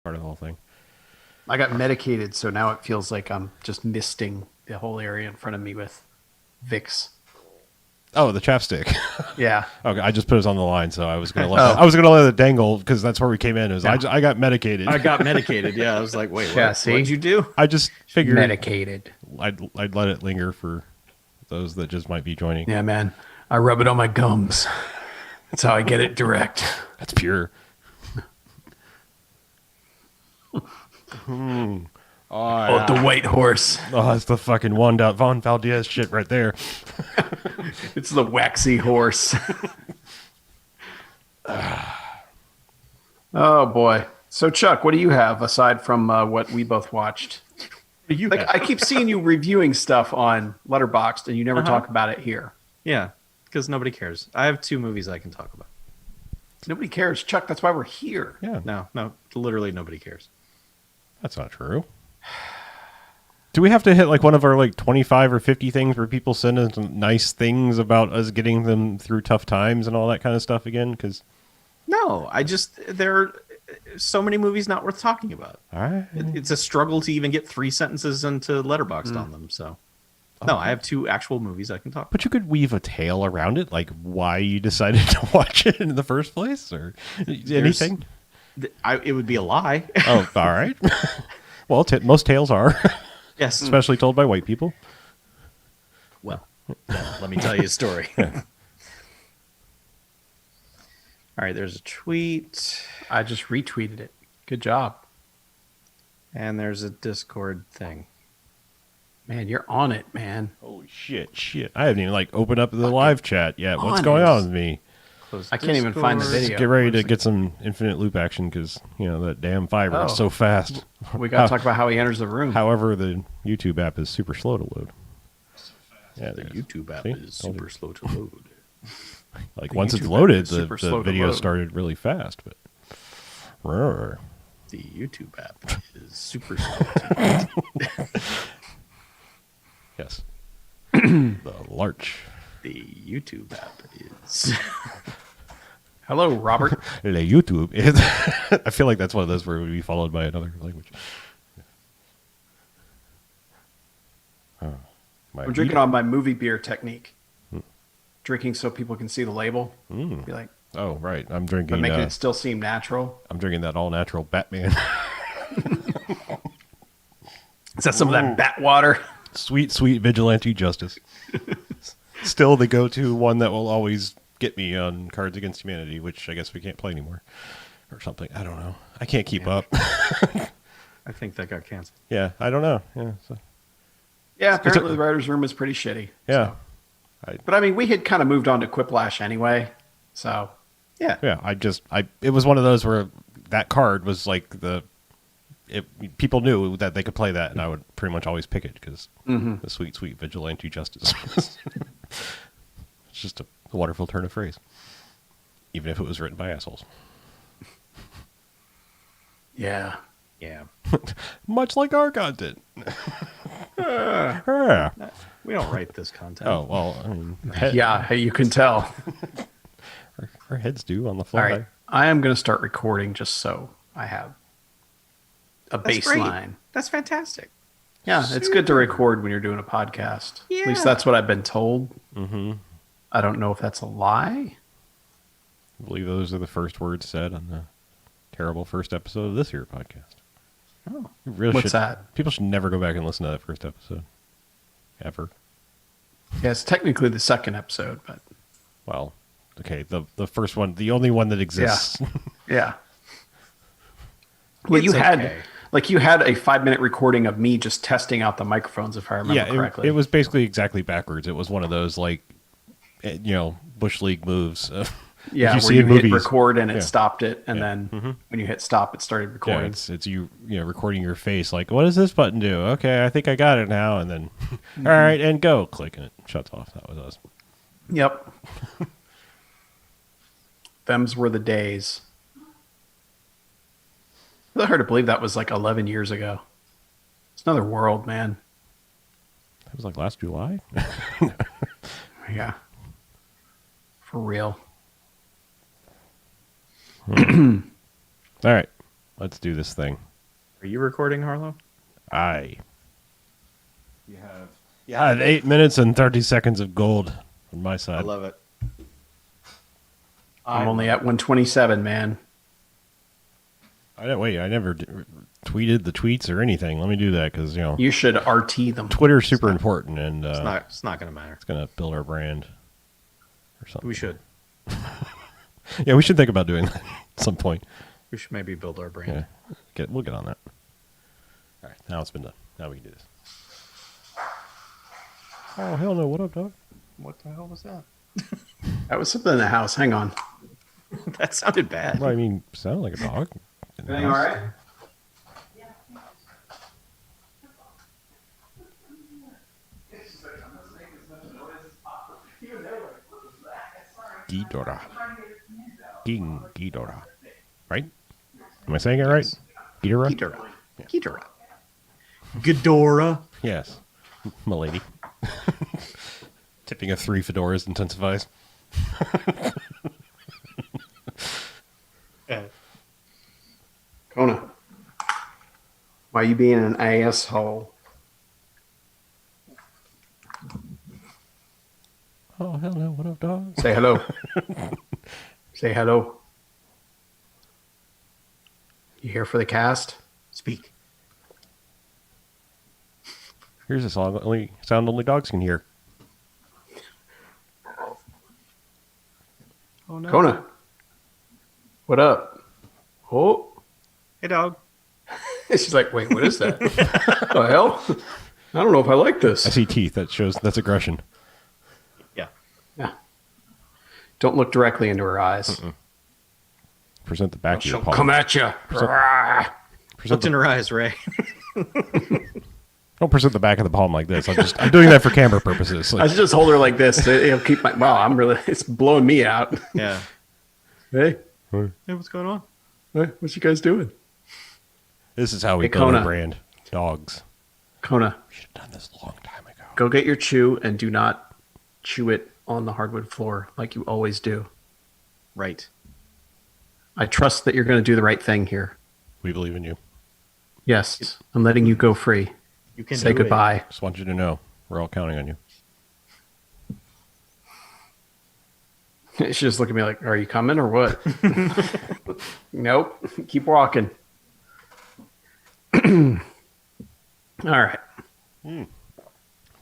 part of the whole thing. I got medicated, so now it feels like I'm just misting the whole area in front of me with Vicks. Oh, the chapstick. Yeah. Okay, I just put it on the line, so I was gonna let Oh. I was gonna let it dangle because that's where we came in. It was Yeah. I got medicated. I got medicated. Yeah, I was like, wait, what? Yeah, see? What'd you do? I just figured Medicated. I'd let it linger for those that just might be joining. Yeah, man. I rub it on my gums. That's how I get it direct. That's pure. Oh, the white horse. Oh, that's the fucking Von Valdez shit right there. It's the waxy horse. Oh, boy. So, Chuck, what do you have aside from what we both watched? Like, I keep seeing you reviewing stuff on Letterboxd, and you never talk about it here. Yeah, because nobody cares. I have 2 movies I can talk about. Nobody cares, Chuck. That's why we're here. Yeah, No, literally nobody cares. that's not true. Do we have to hit like one of our like 25 or 50 things where people send us nice things about us getting them through tough times and all that kind of stuff again? Because No, there are so many movies not worth talking about. all right, It's a struggle to even get 3 sentences into Letterboxd on them. So, no, I have 2 actual movies I can talk about. but you could weave a tale around it, like why you decided to watch it in the first place, or anything. It would be a lie. Oh, all right. Well, most tales are, Yes. especially told by white people. Well, let me tell you a story. All right, there's a tweet, I just retweeted it. Good job. and there's a Discord thing. Man, you're on it, man. Holy shit! I haven't even like opened up the live chat yet. What's going on with me? Close I can't even find the Discord. video. Get ready to get some infinite loop action because that damn fiber is Oh. so fast. We got to talk about how he enters the room. However, the YouTube app is super slow to load. Yeah, The it is. YouTube app See? is Told you. super slow to load. Like The once YouTube it's app loaded, is the super slow to video load. started really fast. But Roar. The YouTube app is super slow to load. Yes, the larch. The YouTube app is... Hello, Robert. The YouTube is. I feel like that's one of those where it would be followed by another language. Oh, my I'm drinking on my movie beer technique. Drinking so people can see the label. Be like, Oh, right. I'm but drinking. making it still seem natural. I'm drinking that all natural Batman. Is that some of that bat water? Sweet, sweet vigilante justice. Still the go-to one that will always get me on Cards Against Humanity, which I guess we can't play anymore. Or something. I don't know. I can't keep up. I think that got canceled. Yeah, I don't know. Yeah. So, Yeah, apparently the writer's room is pretty shitty. yeah. But I mean, we had kind of moved on to Quiplash anyway. So, Yeah. Yeah, it was one of those where that card was like people knew that they could play that, and I would pretty much always pick it because the sweet, sweet vigilante justice. It's just a wonderful turn of phrase, even if it was written by assholes. yeah. Yeah. Much like our content. Yeah. We don't write this content. Oh, well, I mean, Yeah, hey, you can tell. our heads do on the fly. All right. I am going to start recording just so I have a That's great. baseline. That's fantastic. Yeah, it's good to record when you're doing a podcast. At least that's what I've been told. Mm-hmm. I don't know if that's a lie. I believe those are the first words said on the terrible first episode of this here podcast. Oh. You really What's should- that? People should never go back and listen to that first episode. Ever. Yeah, it's technically the second episode, but Well, okay, the first one, the only one that exists. yeah. Well, It's you had a 5-minute recording of me just testing out the microphones, if I remember correctly. it was basically exactly backwards. It was one of those like, bush league moves. Yeah, you where see you in hit movies. record and it Yeah. stopped it, and Yeah. then when you hit stop, it started Yeah, recording. it's you recording your face. Like, what does this button do? Okay, I think I got it now. And then, all right, and go. Click, and it shuts off. That was us. Yep. Them's were the days. It's hard to believe that was like 11 years ago. It's another world, man. That was like last July. Yeah. For real. All right. Let's do this thing. Are you recording, Harlow? Aye. You have 8 minutes and 30 seconds of gold on my I side. love it. I'm only at 127, man. I never tweeted the tweets or anything. Let me do that because You should RT them. Twitter's super important, and It's not going to matter. it's gonna build our brand or something. We should. Yeah, we should think about doing that at some point. We should maybe build our brand. Yeah, we'll get on that. All right, now it's been done. Now we can do this. Oh hell no! What up, dog? What the hell was that? That was something in the house. Hang on. That sounded bad. Well, I mean, sound like a dog. Everything all right? Ghidorah. King Ghidorah. Right? Am I saying it right? Ghidorah? Ghidorah. Ghidorah. Ghidorah. Yes. Milady. Tipping of 3 fedoras intensifies. Kona. Why are you being an asshole? Oh, hell no. What up, dog? Say hello. Say hello. You here for the cast? Speak. Here's a song sound only dogs can hear. Oh, no. Kona. What up? Oh. Hey, dog. She's like, wait, what is that? What the hell? I don't know if I like this. I see teeth. That's aggression. Yeah. Yeah. Don't look directly into her eyes. Present the back of your She'll palm. come at you. Present Looked in the, her eyes, Ray. don't present the back of the palm like this. I'm doing that for camera purposes. I Like, should just hold her like this. It'll keep my. Wow, it's blowing me out. Yeah. Hey, Hey, what's going on? what you guys doing? this is how we Hey, build our Kona. brand. Dogs. Kona, We should have done this a long time ago. go get your chew and do not chew it on the hardwood floor like you always do. Right. I trust that you're going to do the right thing here. We believe in you. Yes, I'm letting you go free. You can Say do it. goodbye. Just want you to know we're all counting on you. She just looked at me like, are you coming or what? Nope. Keep walking. All right.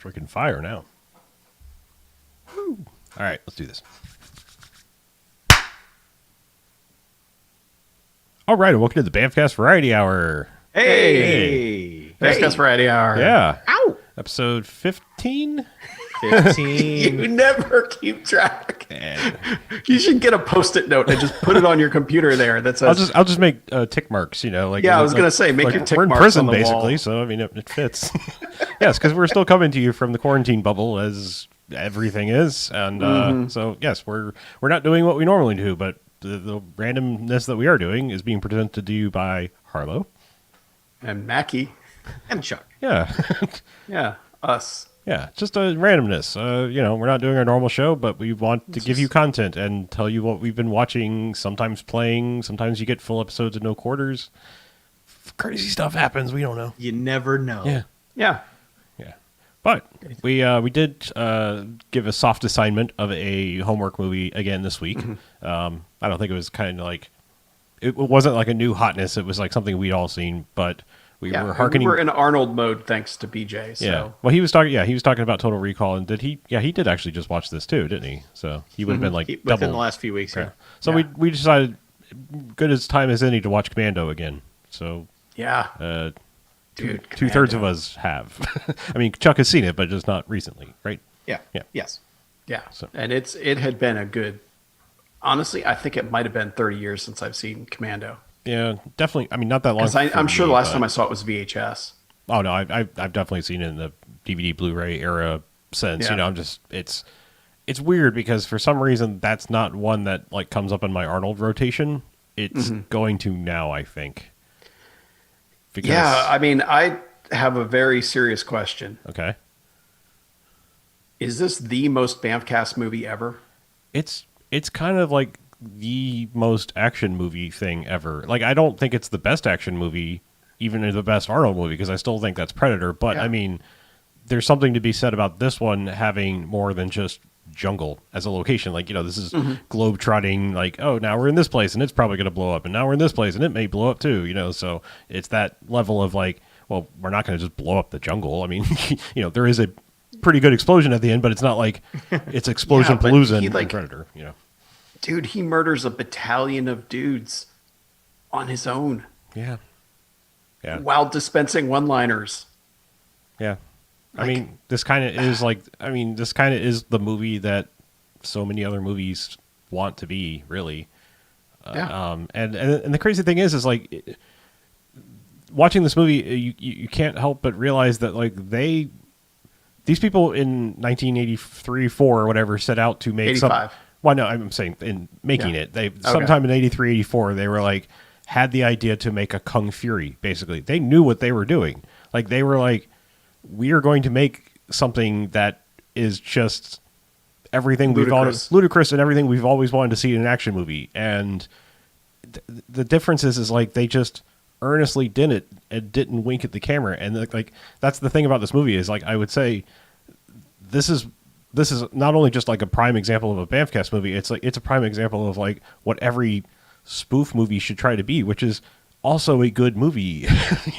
Freaking fire now. Woo. All right, let's do this. All right, and welcome to the Bamfcast Variety Hour. Hey. Best Cast Variety Hour. Yeah. Ow. Episode 15. 15. You never keep track. And You should get a post-it note and just put it on your computer there. That says, I'll just make tick marks, like Yeah, I was gonna say, make your tick we're in marks prison on the basically, wall. so I mean it fits. Yes, because we're still coming to you from the quarantine bubble as everything is, and so yes, we're not doing what we normally do, but the randomness that we are doing is being presented to you by Harlow. and Mackie. And Chuck. Yeah, Yeah, us. yeah, just a randomness. We're not doing our normal show, but we want to give you content and tell you what we've been watching. Sometimes playing, sometimes you get full episodes of no quarters. Crazy stuff happens. We don't know. You never know. Yeah. Yeah. Yeah, but we did give a soft assignment of a homework movie again this week. I don't think it was kind of like it wasn't like a new hotness. It was like something we'd all seen, but we Yeah, were hearkening. we were in Arnold mode thanks to BJ. So. Yeah, well, he was talking. Yeah, he was talking about Total Recall, and did he? Yeah, he did actually just watch this too, didn't he? So he would have been like Within double. the last few weeks, yeah. So Yeah. we decided, good as time as any, to watch Commando again. So Yeah. Dude, 2/3 Commando. of us have. I mean, Chuck has seen it, but just not recently, right? Yeah. Yeah. Yes. Yeah. So- And it had been a good. Honestly, I think it might have been 30 years since I've seen Commando. Yeah, definitely. I mean, not that long. Because I'm for sure me, the last but- time I saw it was VHS. Oh no, I've definitely seen it in the DVD Blu-ray era since. Yeah. I'm just it's weird because for some reason that's not one that like comes up in my Arnold rotation. It's going to now, I think. Because, Yeah, I mean, I have a very serious question. okay. Is this the most Bamfcast movie ever? It's kind of like the most action movie thing ever. Like, I don't think it's the best action movie, even the best Arnold movie, because I still think that's Predator. But Yeah. I mean, there's something to be said about this one having more than just jungle as a location. Like, this is globe trotting. Like, oh, now we're in this place and it's probably going to blow up, and now we're in this place and it may blow up too. So it's that level of like, well, we're not going to just blow up the jungle. I mean, there is a pretty good explosion at the end, but it's not like it's explosion Yeah, but palooza he, in like- Predator. Dude, he murders a battalion of dudes on his own Yeah. while dispensing one-liners. Yeah. I mean, this kind of is this kind of is the movie that so many other movies want to be, really. Yeah. And the crazy thing is like, watching this movie, you can't help but realize that like these people in 1983, 4 or whatever set out to make 85. Well, no, I'm saying in making Yeah. it, they sometime in 83, 84, they were like, had the idea to make a Kung Fury. Basically, they knew what they were doing. Like, they were like, we are going to make something that is just everything ludicrous and everything we've always wanted to see in an action movie. And the difference is like they just earnestly did it and didn't wink at the camera. And like that's the thing about this movie is like, I would say this is not only just like a prime example of a Bamfcast movie, it's like it's a prime example of like what every spoof movie should try to be, which is also a good movie,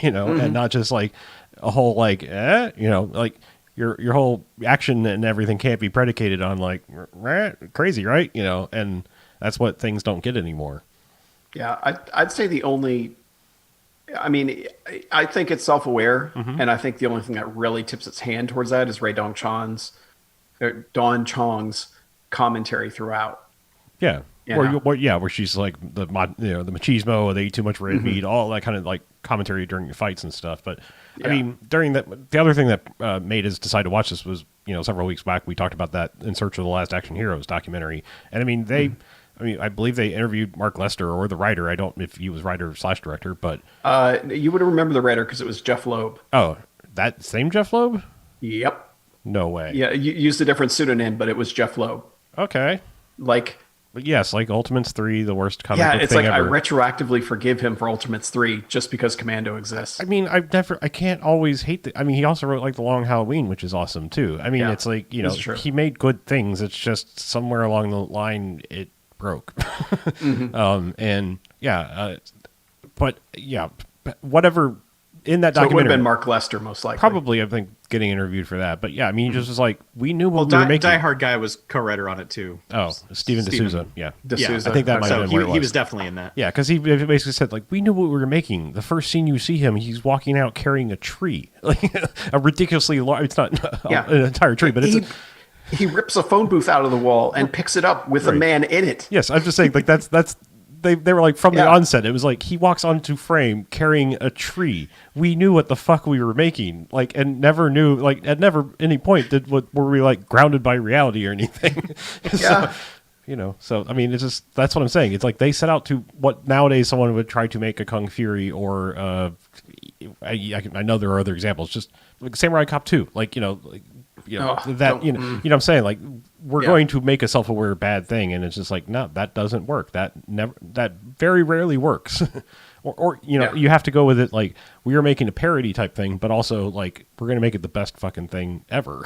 and not just like a whole like like your whole action and everything can't be predicated on like crazy, right? And that's what things don't get anymore. Yeah, I'd say the only. I mean, I think it's self-aware, and I think the only thing that really tips its hand towards that is Dawn Chong's commentary throughout. Yeah. Yeah. Where she's like the machismo, they eat too much red meat, all that kind of like commentary during the fights and stuff. But I mean, during that, the other thing that made us decide to watch this was, several weeks back, we talked about that In Search of the Last Action Heroes documentary. And I mean, I believe they interviewed Mark Lester or the writer. I don't know if he was writer / director, but You would remember the writer because it was Jeff Loeb. oh, that same Jeff Loeb? Yep. No way. Yeah, you used a different pseudonym, but it was Jeff Loeb. Okay. Like, But yes, like Ultimates 3, the worst comic yeah, book it's thing like ever. I retroactively forgive him for Ultimates 3 just because Commando exists. I mean, I can't always hate I mean, he also wrote like The Long Halloween, which is awesome too. I mean, Yeah, it's like, that's true. he made good things. It's just somewhere along the line it broke. And yeah, but yeah, whatever in that So it would documentary. have been Mark Lester, most likely. Probably, I think, getting interviewed for that. But yeah, I mean, he just was like, we knew what Well, we were making. Die Hard guy was co-writer on it too. Oh, Steven D'Souza. Yeah. D'Souza. I think that might have So been where it he was definitely in that. Yeah, because he basically said, like, we knew what we were making. The first scene you see him, he's walking out carrying a tree. Like, a ridiculously large, it's not an entire tree, but it's he rips a phone booth out of the wall and picks it up with a man in it. yes, I'm just saying, like, that's they were like, from the onset, it was like, he walks onto frame carrying a tree. We knew what the fuck we were making, like, and never knew, like, at never any point were we, like, grounded by reality or anything. Yeah. So I mean, it's just, that's what I'm saying. It's like they set out to what nowadays someone would try to make a Kung Fury or I know there are other examples, just like Samurai Cop 2, like what I'm saying, like we're going to make a self-aware bad thing, and it's just like, no, that doesn't work. That very rarely works. or you have to go with it like we are making a parody type thing, but also like we're going to make it the best fucking thing ever.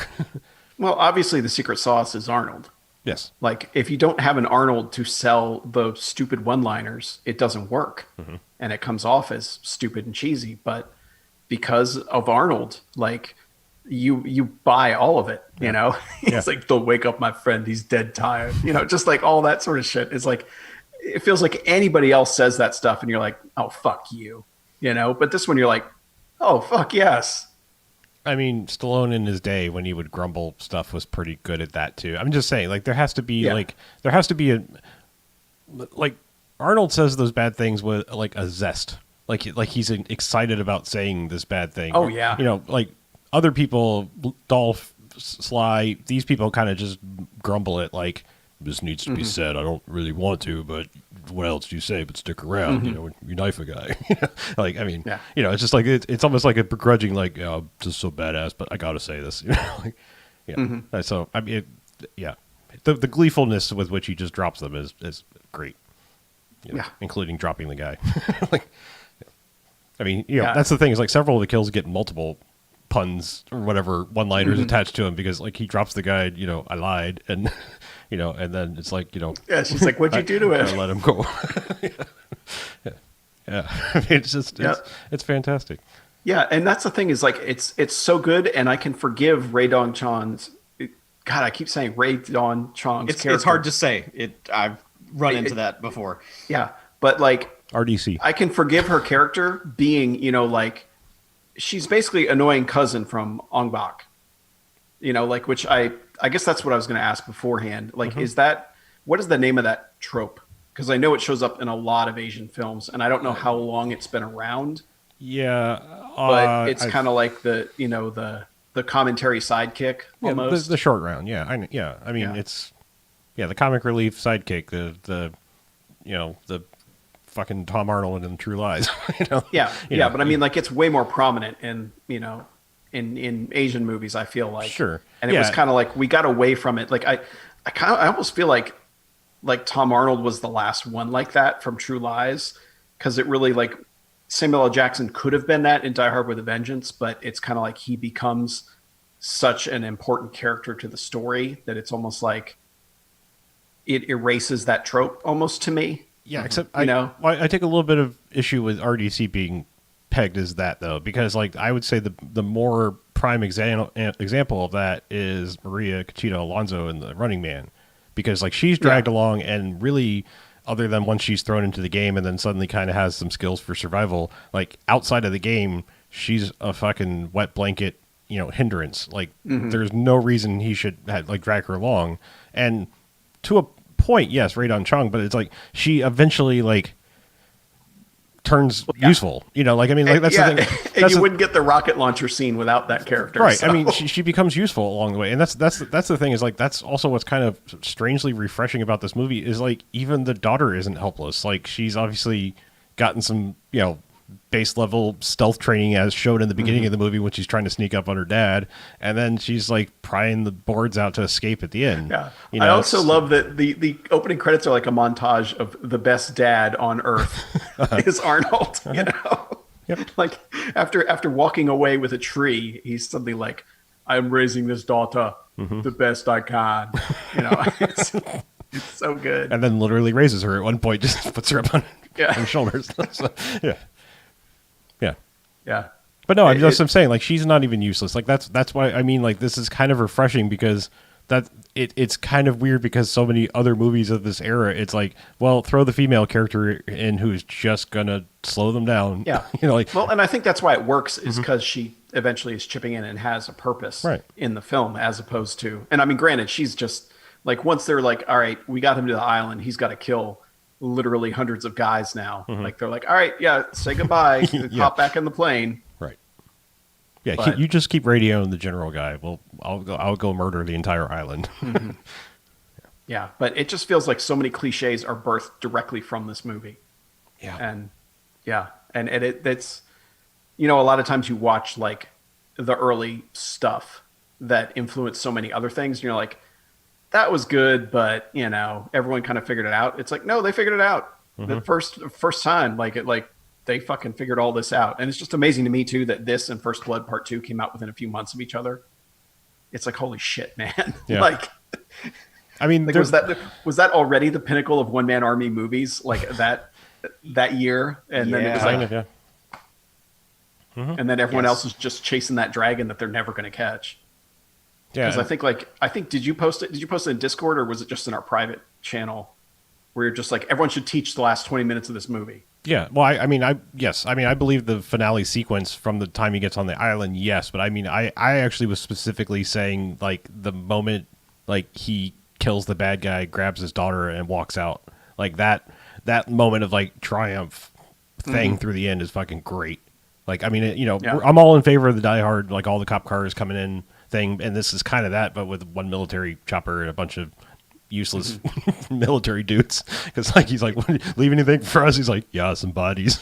Well, obviously the secret sauce is Arnold. Yes. Like, if you don't have an Arnold to sell the stupid one-liners, it doesn't work. And it comes off as stupid and cheesy. But because of Arnold, like, you buy all of it, It's like, they'll wake up my friend, he's dead tired. Just like all that sort of shit. It's like, it feels like anybody else says that stuff and you're like, oh, fuck you. But this one you're like, oh, fuck yes. I mean, Stallone in his day when he would grumble stuff was pretty good at that too. I'm just saying, like, there has to be like Arnold says those bad things with like a zest, like he's excited about saying this bad thing. Oh yeah, like other people, Dolph, Sly, these people kind of just grumble it like, this needs to be said. I don't really want to, but what else do you say but stick around? You knife a guy. Like, I mean, it's just like it's almost like a begrudging, like, oh, just so badass, but I gotta say this. So I mean, the gleefulness with which he just drops them is great. Yeah. Including dropping the guy. Like, I mean, that's the thing, is like several of the kills get multiple puns or whatever one-liners attached to him, because like he drops the guy, I lied, and and then it's like, Yeah, she's like, "What'd you do to I him?" let him go. Yeah. I mean, it's just it's fantastic. Yeah, and that's the thing, is like it's so good, and I can forgive Ray Dong Chong's. God, I keep saying Ray Dong Chong's character. It's hard to say. I've run into that before. Yeah, but like RDC, I can forgive her character being, like she's basically annoying cousin from Ong Bak. Like, which I guess that's what I was going to ask beforehand. Like, what is the name of that trope? Because I know it shows up in a lot of Asian films, and I don't know how long it's been around. Yeah, but it's kind of like the commentary sidekick almost. The short round. Yeah, I mean, it's the comic relief sidekick. The fucking Tom Arnold in True Lies. But I mean, like, it's way more prominent in in Asian movies, I feel like. Sure. And it was kind of like we got away from it. Like I almost feel like Tom Arnold was the last one like that from True Lies, because it really, like, Samuel L. Jackson could have been that in Die Hard with a Vengeance, but it's kind of like he becomes such an important character to the story that it's almost like it erases that trope almost to me. Yeah, except I take a little bit of issue with RDC being pegged as that, though, because like I would say the more prime example of that is Maria Conchita Alonso in The Running Man, because like she's dragged along, and really, other than once she's thrown into the game and then suddenly kind of has some skills for survival, like outside of the game, she's a fucking wet blanket, hindrance. Like there's no reason he should drag her along. And to a point, yes, Ray Don Chong, but it's like she eventually turns useful. Like, I mean, like that's the thing. And you wouldn't get the rocket launcher scene without that character. Right. So. I mean, she becomes useful along the way. And that's the thing, is like, that's also what's kind of strangely refreshing about this movie, is like, even the daughter isn't helpless. Like, she's obviously gotten some, base level stealth training, as shown in the beginning of the movie when she's trying to sneak up on her dad, and then she's like prying the boards out to escape at the end. Yeah. I also love that the opening credits are like a montage of the best dad on earth is Arnold. Yep. Like after walking away with a tree, he's suddenly like, "I'm raising this daughter the best I can." It's so good. And then literally raises her at one point, just puts her up on her shoulders. So, yeah. But no, I'm saying, like, she's not even useless. Like, that's why, I mean, like, this is kind of refreshing, because it's kind of weird, because so many other movies of this era, it's like, well, throw the female character in who's just gonna slow them down. Yeah. Well, and I think that's why it works, is because she eventually is chipping in and has a purpose in the film, as opposed to, and I mean, granted, she's just like, once they're like, all right, we got him to the island, he's got to kill literally hundreds of guys now. Like, they're like, all right, say goodbye, hop back in the plane. Right. Yeah, you just keep radioing the general guy. Well, I'll go murder the entire island. Yeah, but it just feels like so many cliches are birthed directly from this movie. Yeah. And it's a lot of times you watch like the early stuff that influenced so many other things, and you're like, that was good, but everyone kind of figured it out. It's like, no, they figured it out the first time. Like they fucking figured all this out. And it's just amazing to me too that this and First Blood Part 2 came out within a few months of each other. It's like, holy shit, man. Yeah. Like, I mean, like, was that already the pinnacle of one-man army movies, like that year? And then it was like, and then everyone else is just chasing that dragon that they're never going to catch. Yeah, because I think did you post it? Did you post it in Discord, or was it just in our private channel where you're just like, everyone should teach the last 20 minutes of this movie? Yeah. Well, I believe the finale sequence from the time he gets on the island. Yes. But I mean, I actually was specifically saying, like, the moment, like, he kills the bad guy, grabs his daughter and walks out, like that moment of like triumph thing through the end is fucking great. Like, I mean, I'm all in favor of the Die Hard, like all the cop cars coming in thing, and this is kind of that, but with one military chopper and a bunch of useless military dudes, because like he's like, leave anything for us? He's like, yeah, some bodies.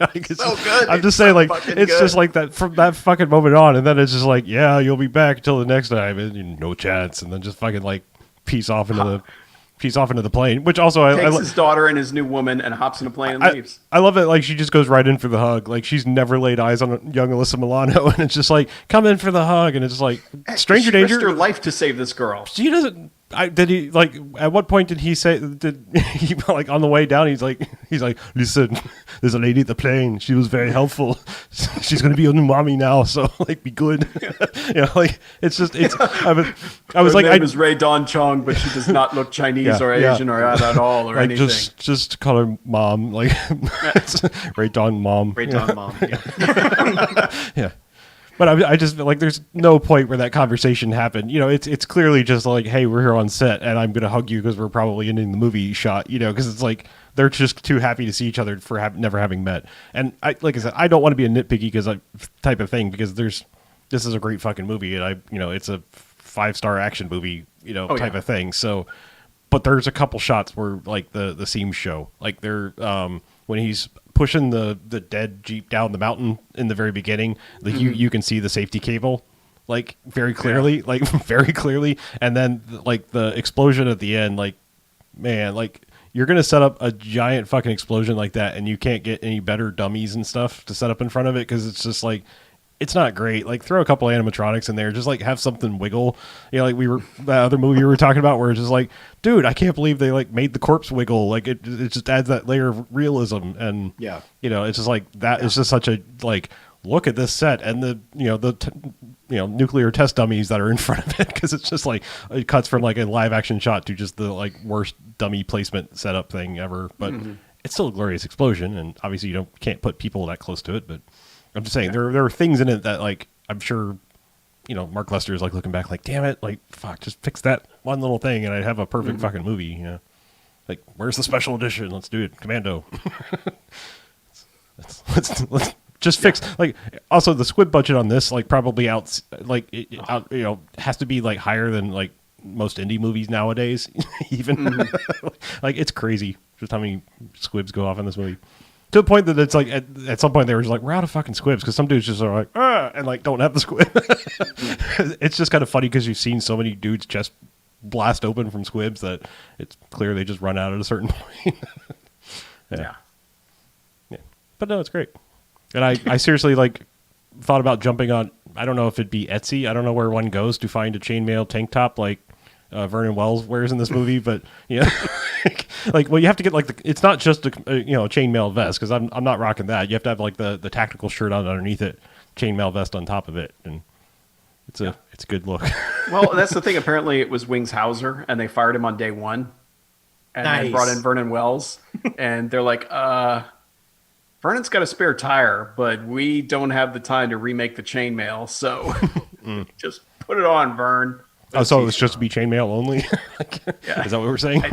Like, So good. I'm It's just saying, so like, fucking it's good. just like that from that fucking moment on, and then it's just like, yeah, you'll be back until the next time, and no chance, and then just fucking like peace off into the plane. Which also Takes his daughter and his new woman and hops in a plane and leaves. I love it. Like, she just goes right in for the hug. Like, she's never laid eyes on young Alyssa Milano, and it's just like, come in for the hug, and it's like, stranger She danger. risked her life to save this girl. She doesn't. Did he like? At what point did he say? Did he like on the way down? He's like, listen, there's a lady at the plane. She was very helpful. She's gonna be your new mommy now. So like, be good. Like it's just it's. I was Her like, name is Ray Don Chong, but she does not look Chinese or Asian or at all or like anything. just call her mom. Like it's Ray Don mom. Great Don Mom. Yeah. Yeah. But I just like there's no point where that conversation happened. It's clearly just like, hey, we're here on set, and I'm gonna hug you because we're probably ending the movie shot. Because it's like they're just too happy to see each other for never having met. And like I said, I don't want to be a nitpicky type of thing because this is a great fucking movie, and it's a 5-star action movie, type of thing. So, but there's a couple shots where like the seams show, like they're when he's pushing the dead Jeep down the mountain in the very beginning, like you can see the safety cable like very clearly, and then like the explosion at the end, like, man, like you're gonna set up a giant fucking explosion like that and you can't get any better dummies and stuff to set up in front of it because it's just like it's not great. Like throw a couple animatronics in there, just like have something wiggle. Like that other movie we were talking about where it's just like, dude, I can't believe they like made the corpse wiggle. Like it just adds that layer of realism. And it's just like that is just such a like look at this set and the nuclear test dummies that are in front of it because it's just like it cuts from like a live action shot to just the like worst dummy placement setup thing ever. But it's still a glorious explosion, and obviously you can't put people that close to it, but. I'm just saying there are things in it that like I'm sure Mark Lester is like looking back like, damn it, like fuck, just fix that one little thing and I'd have a perfect fucking movie. Like where's the special edition? Let's do it, Commando. let's just fix like also the squib budget on this like probably has to be like higher than like most indie movies nowadays even like it's crazy just how many squibs go off in this movie. To the point that it's like at some point they were just like, we're out of fucking squibs because some dudes just are like, and like don't have the squib. It's just kind of funny because you've seen so many dudes just blast open from squibs that it's clear they just run out at a certain point. Yeah. But no, it's great. And I seriously like thought about jumping on. I don't know if it'd be Etsy. I don't know where one goes to find a chainmail tank top like Vernon Wells wears in this movie, but like well you have to get like it's not just a chainmail vest because I'm not rocking that. You have to have like the tactical shirt on underneath it, chainmail vest on top of it, and it's a good look. Well, that's the thing. Apparently, it was Wings Hauser, and they fired him on day one, and then brought in Vernon Wells, and they're like, Vernon's got a spare tire, but we don't have the time to remake the chainmail, so just put it on, Vern. Oh, so it was just to be chainmail only? Is that what we're saying?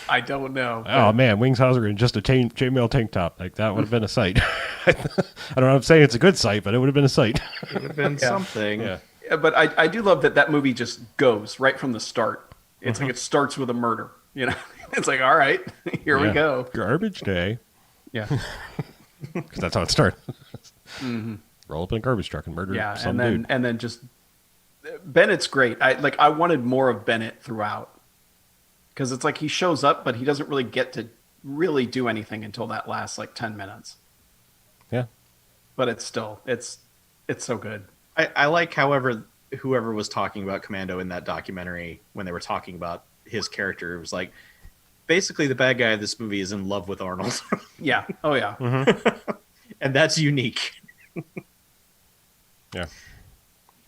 I don't know. Oh man, Wings Hauser in just a chainmail tank top, like that would have been a sight. I don't know if I'm saying it's a good sight, but it would have been a sight. It would have been something. Yeah, but I do love that movie just goes right from the start. It's like it starts with a murder. It's like, all right, here we go. Garbage day. Yeah, because that's how it starts. Roll up in a garbage truck and murder some dude. And then just. Bennett's great. I wanted more of Bennett throughout because it's like he shows up, but he doesn't really get to really do anything until that last like 10 minutes. Yeah, but it's so good. I like, however, whoever was talking about Commando in that documentary when they were talking about his character, it was like basically the bad guy of this movie is in love with Arnold. Yeah. Oh yeah. And that's unique. Yeah.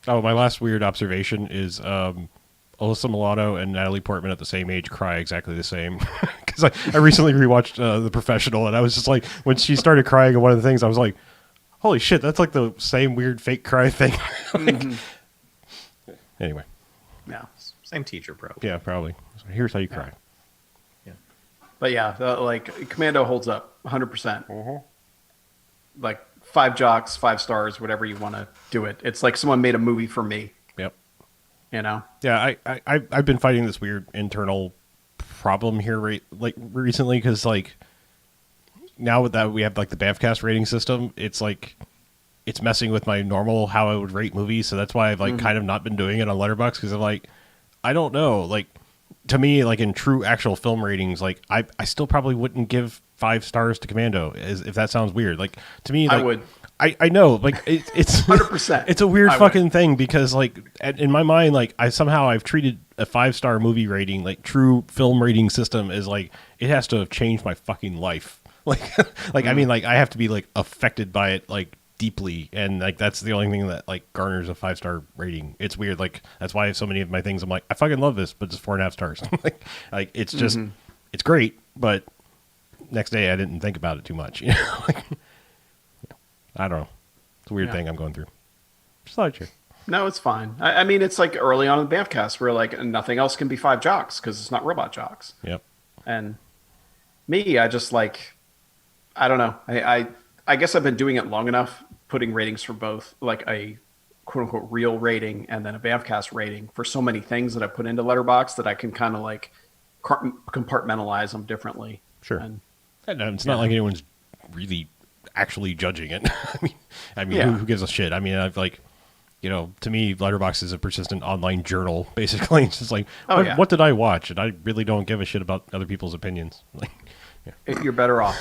Oh, my last weird observation is Alyssa Milano and Natalie Portman at the same age cry exactly the same. Because I recently rewatched The Professional, and I was just like, when she started crying at one of the things, I was like, holy shit, that's like the same weird fake cry thing. Anyway. Yeah. Same teacher, bro. Yeah, probably. So here's how you cry. Yeah. But yeah, like Commando holds up 100%. Like 5 jocks, 5 stars, whatever you want to do it. It's like someone made a movie for me. Yep. Yeah, I've been fighting this weird internal problem here recently because like now that we have like the Bamfcast rating system, it's like it's messing with my normal how I would rate movies. So that's why I've like kind of not been doing it on Letterboxd, because I'm like, I don't know. Like, to me, like in true actual film ratings, like I still probably wouldn't give 5 stars to Commando, if that sounds weird. Like, to me, like, I would. I know, like it's 100%. It's a weird I fucking would. thing, because like in my mind, like I've treated a 5-star movie rating, like true film rating system, as like it has to have changed my fucking life. Like I mean, like I have to be like affected by it like deeply, and like that's the only thing that like garners a 5-star rating. It's weird. Like that's why so many of my things I'm like, I fucking love this, but it's 4.5 stars. like it's just it's great, but next day I didn't think about it too much. You know, like, I don't know. It's a weird thing I'm going through. Just thought I'd share. No, it's fine. I mean, it's like early on in the Bamfcast where like nothing else can be 5 jocks because it's not robot jocks. Yep. And me, I just like, I don't know. I guess I've been doing it long enough, putting ratings for both, like a quote unquote real rating and then a Bamfcast rating for so many things that I put into Letterboxd that I can kind of like compartmentalize them differently. Sure. And it's not like anyone's really actually judging it. I mean, who gives a shit? I mean, I've like, you know, to me, Letterboxd is a persistent online journal. Basically, it's just like, what did I watch? And I really don't give a shit about other people's opinions. Like, you're better off.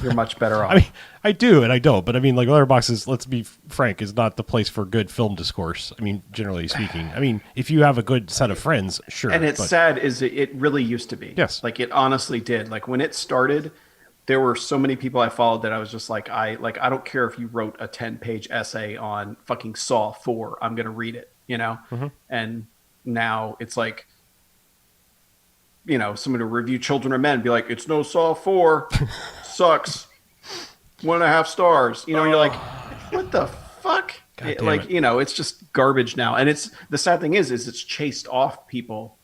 You're much better off. I mean, I do and I don't, but I mean, like, Letterboxd is, let's be frank, is not the place for good film discourse. I mean, generally speaking. I mean, if you have a good set of friends, sure. And it's sad is it really used to be. Yes. Like it honestly did. Like when it started, there were so many people I followed that I was just like, I don't care if you wrote a 10-page essay on fucking Saw 4, I'm going to read it, you know? And now it's like, you know, someone to review Children of Men be like, it's no Saw 4, sucks, 1.5 stars. You know, you're like, what the fuck? Like, you know, it's just garbage now. And it's, the sad thing is it's chased off people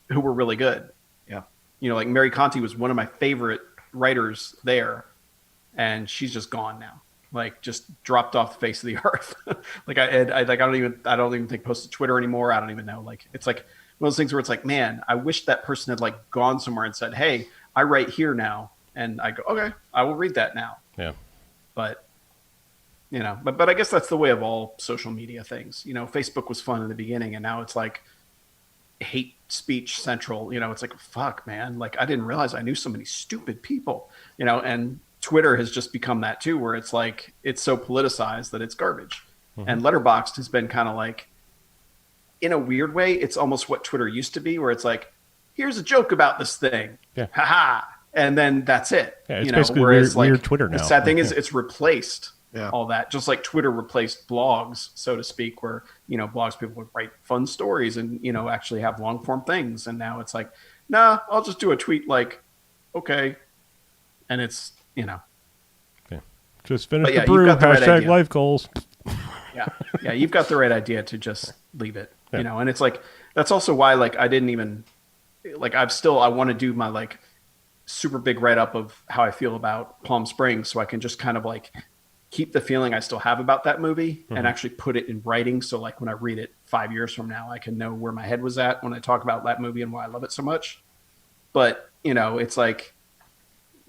who were really good. Yeah. You know, like Mary Conti was one of my favorite writers there, and she's just gone now, like just dropped off the face of the earth. Like I don't even think post to Twitter anymore. I don't even know. Like it's like one of those things where it's like, man, I wish that person had like gone somewhere and said, hey, I write here now, and I go, okay, I will read that now. Yeah. But you know, but I guess that's the way of all social media things. You know, Facebook was fun in the beginning, and now it's like hate speech central. You know, it's like, fuck, man, like I didn't realize I knew so many stupid people, you know. And Twitter has just become that too, where it's like it's so politicized that it's garbage. And Letterboxd has been kind of like, in a weird way, it's almost what Twitter used to be, where it's like, here's a joke about this thing, haha, and then that's it. Yeah, it's you know, basically whereas weird Twitter now. the sad thing is it's replaced Yeah. all that, just like Twitter replaced blogs, so to speak, where, you know, blogs people would write fun stories and, you know, actually have long form things. And now it's like, nah, I'll just do a tweet like, okay. And it's, you know, just finish But yeah, the brew, you've got the right hashtag idea. life goals. yeah, you've got the right idea to just leave it, Yeah. you know. And it's like, that's also why, like, I didn't even, like, I want to do my like super big write up of how I feel about Palm Springs, so I can just kind of like keep the feeling I still have about that movie and actually put it in writing. So like when I read it 5 years from now, I can know where my head was at when I talk about that movie and why I love it so much. But, you know, it's like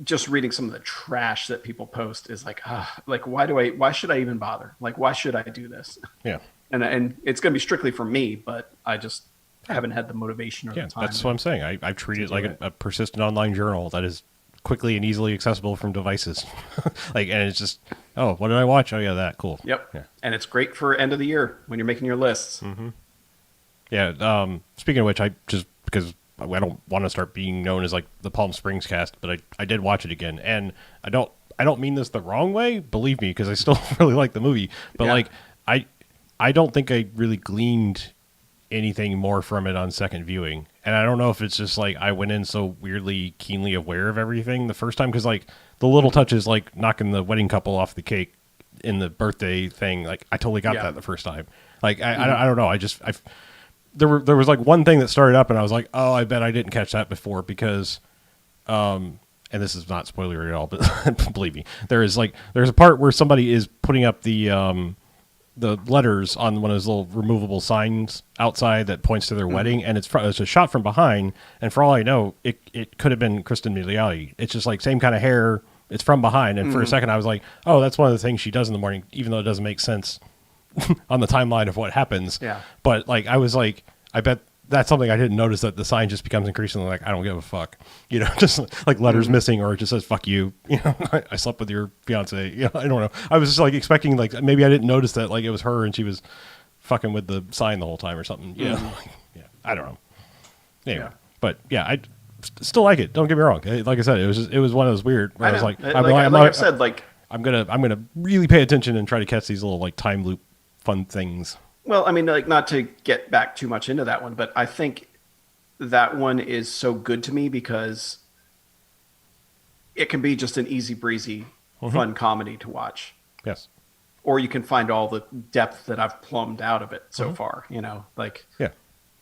just reading some of the trash that people post is like, like, why should I even bother? Like, why should I do this? Yeah. And it's going to be strictly for me, but I just haven't had the motivation or the time. That's what I'm saying. I treat it like a persistent online journal that is quickly and easily accessible from devices. Like, and it's just, oh, what did I watch? Oh yeah, that, cool. Yep. Yeah. And it's great for end of the year when you're making your lists. Yeah. Speaking of which, because I don't want to start being known as like the Palm Springs cast, but I did watch it again, and I don't mean this the wrong way, believe me, because I still really like the movie, but like I don't think I really gleaned anything more from it on second viewing. And I don't know if it's just like I went in so weirdly keenly aware of everything the first time, because like the little touches, like knocking the wedding couple off the cake in the birthday thing, like I totally got that the first time. Like I don't know, there was like one thing that started up and I was like, oh, I bet I didn't catch that before, because and this is not spoilery at all, but believe me, there's a part where somebody is putting up the letters on one of those little removable signs outside that points to their wedding, and it's a shot from behind, and for all I know, it could have been Kristen Milioti. It's just like same kind of hair, it's from behind. And for a second I was like, oh, that's one of the things she does in the morning, even though it doesn't make sense on the timeline of what happens. Yeah. But like, I was like, I bet that's something I didn't notice, that the sign just becomes increasingly like, I don't give a fuck, just like letters missing, or it just says, fuck you. I slept with your fiance. I don't know. I was just like expecting, like, maybe I didn't notice that, like, it was her and she was fucking with the sign the whole time or something. Yeah. I don't know. Anyway, but yeah, I still like it. Don't get me wrong. Like I said, it was one of those weird where I was like, I've said, like, I'm gonna really pay attention and try to catch these little like time loop fun things. well, I mean, like, not to get back too much into that one, but I think that one is so good to me because it can be just an easy breezy, fun comedy to watch. Yes. Or you can find all the depth that I've plumbed out of it so far. Like, Yeah.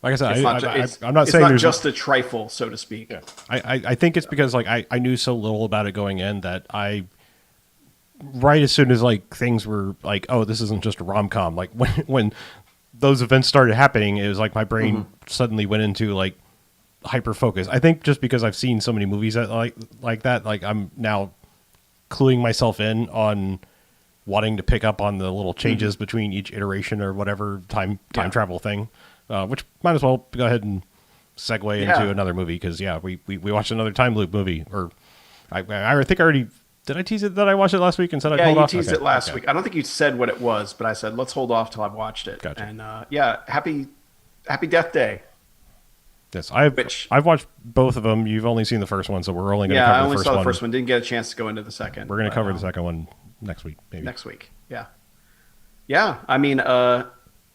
Like I said, I'm it's not saying not there's just a trifle, so to speak. Yeah. I think it's because like I knew so little about it going in that right as soon as like things were like, oh, this isn't just a rom-com, like when those events started happening, it was like my brain suddenly went into like hyper focus. I think just because I've seen so many movies that like that, like I'm now cluing myself in on wanting to pick up on the little changes between each iteration or whatever time travel thing, which might as well go ahead and segue into another movie, because we watched another time loop movie, or I think I already did. I tease it that I watched it last week and said I'd hold off? Yeah, you teased it last week. I don't think you said what it was, but I said let's hold off till I've watched it. Gotcha. And happy Death Day. Yes, I've watched both of them. You've only seen the first one, so we're only going to cover the first one. Yeah, I only saw the first one. Didn't get a chance to go into the second. We're going to cover the second one next week, maybe. Next week, yeah. Yeah, I mean,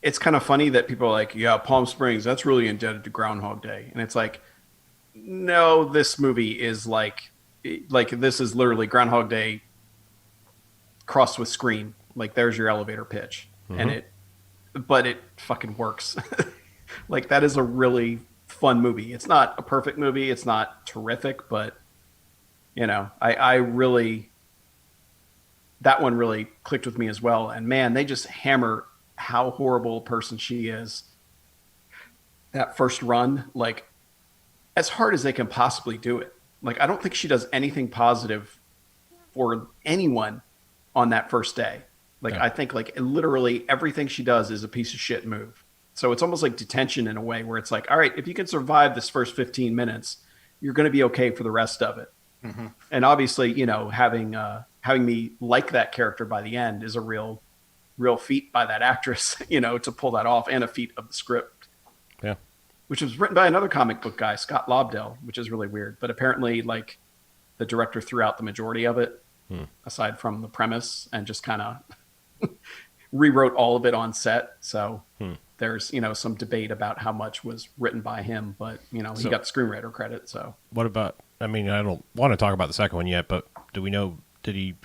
it's kind of funny that people are like, yeah, Palm Springs, that's really indebted to Groundhog Day. And it's like, no, this movie is like this is literally Groundhog Day crossed with Scream. Like, there's your elevator pitch. And but it fucking works. Like, that is a really fun movie. It's not a perfect movie. It's not terrific, but I really, that one really clicked with me as well. And man, they just hammer how horrible a person she is. That first run, like, as hard as they can possibly do it. Like, I don't think she does anything positive for anyone on that first day. Like, I think like literally everything she does is a piece of shit move. So it's almost like detention in a way, where it's like, all right, if you can survive this first 15 minutes, you're going to be okay for the rest of it. And obviously, having me like that character by the end is a real feat by that actress, to pull that off, and a feat of the script. Yeah. Which was written by another comic book guy, Scott Lobdell, which is really weird. But apparently, like, the director threw out the majority of it, aside from the premise, and just kind of rewrote all of it on set. So there's, some debate about how much was written by him, but, he got the screenwriter credit. So what about, I mean, I don't want to talk about the second one yet, but do we know, did he...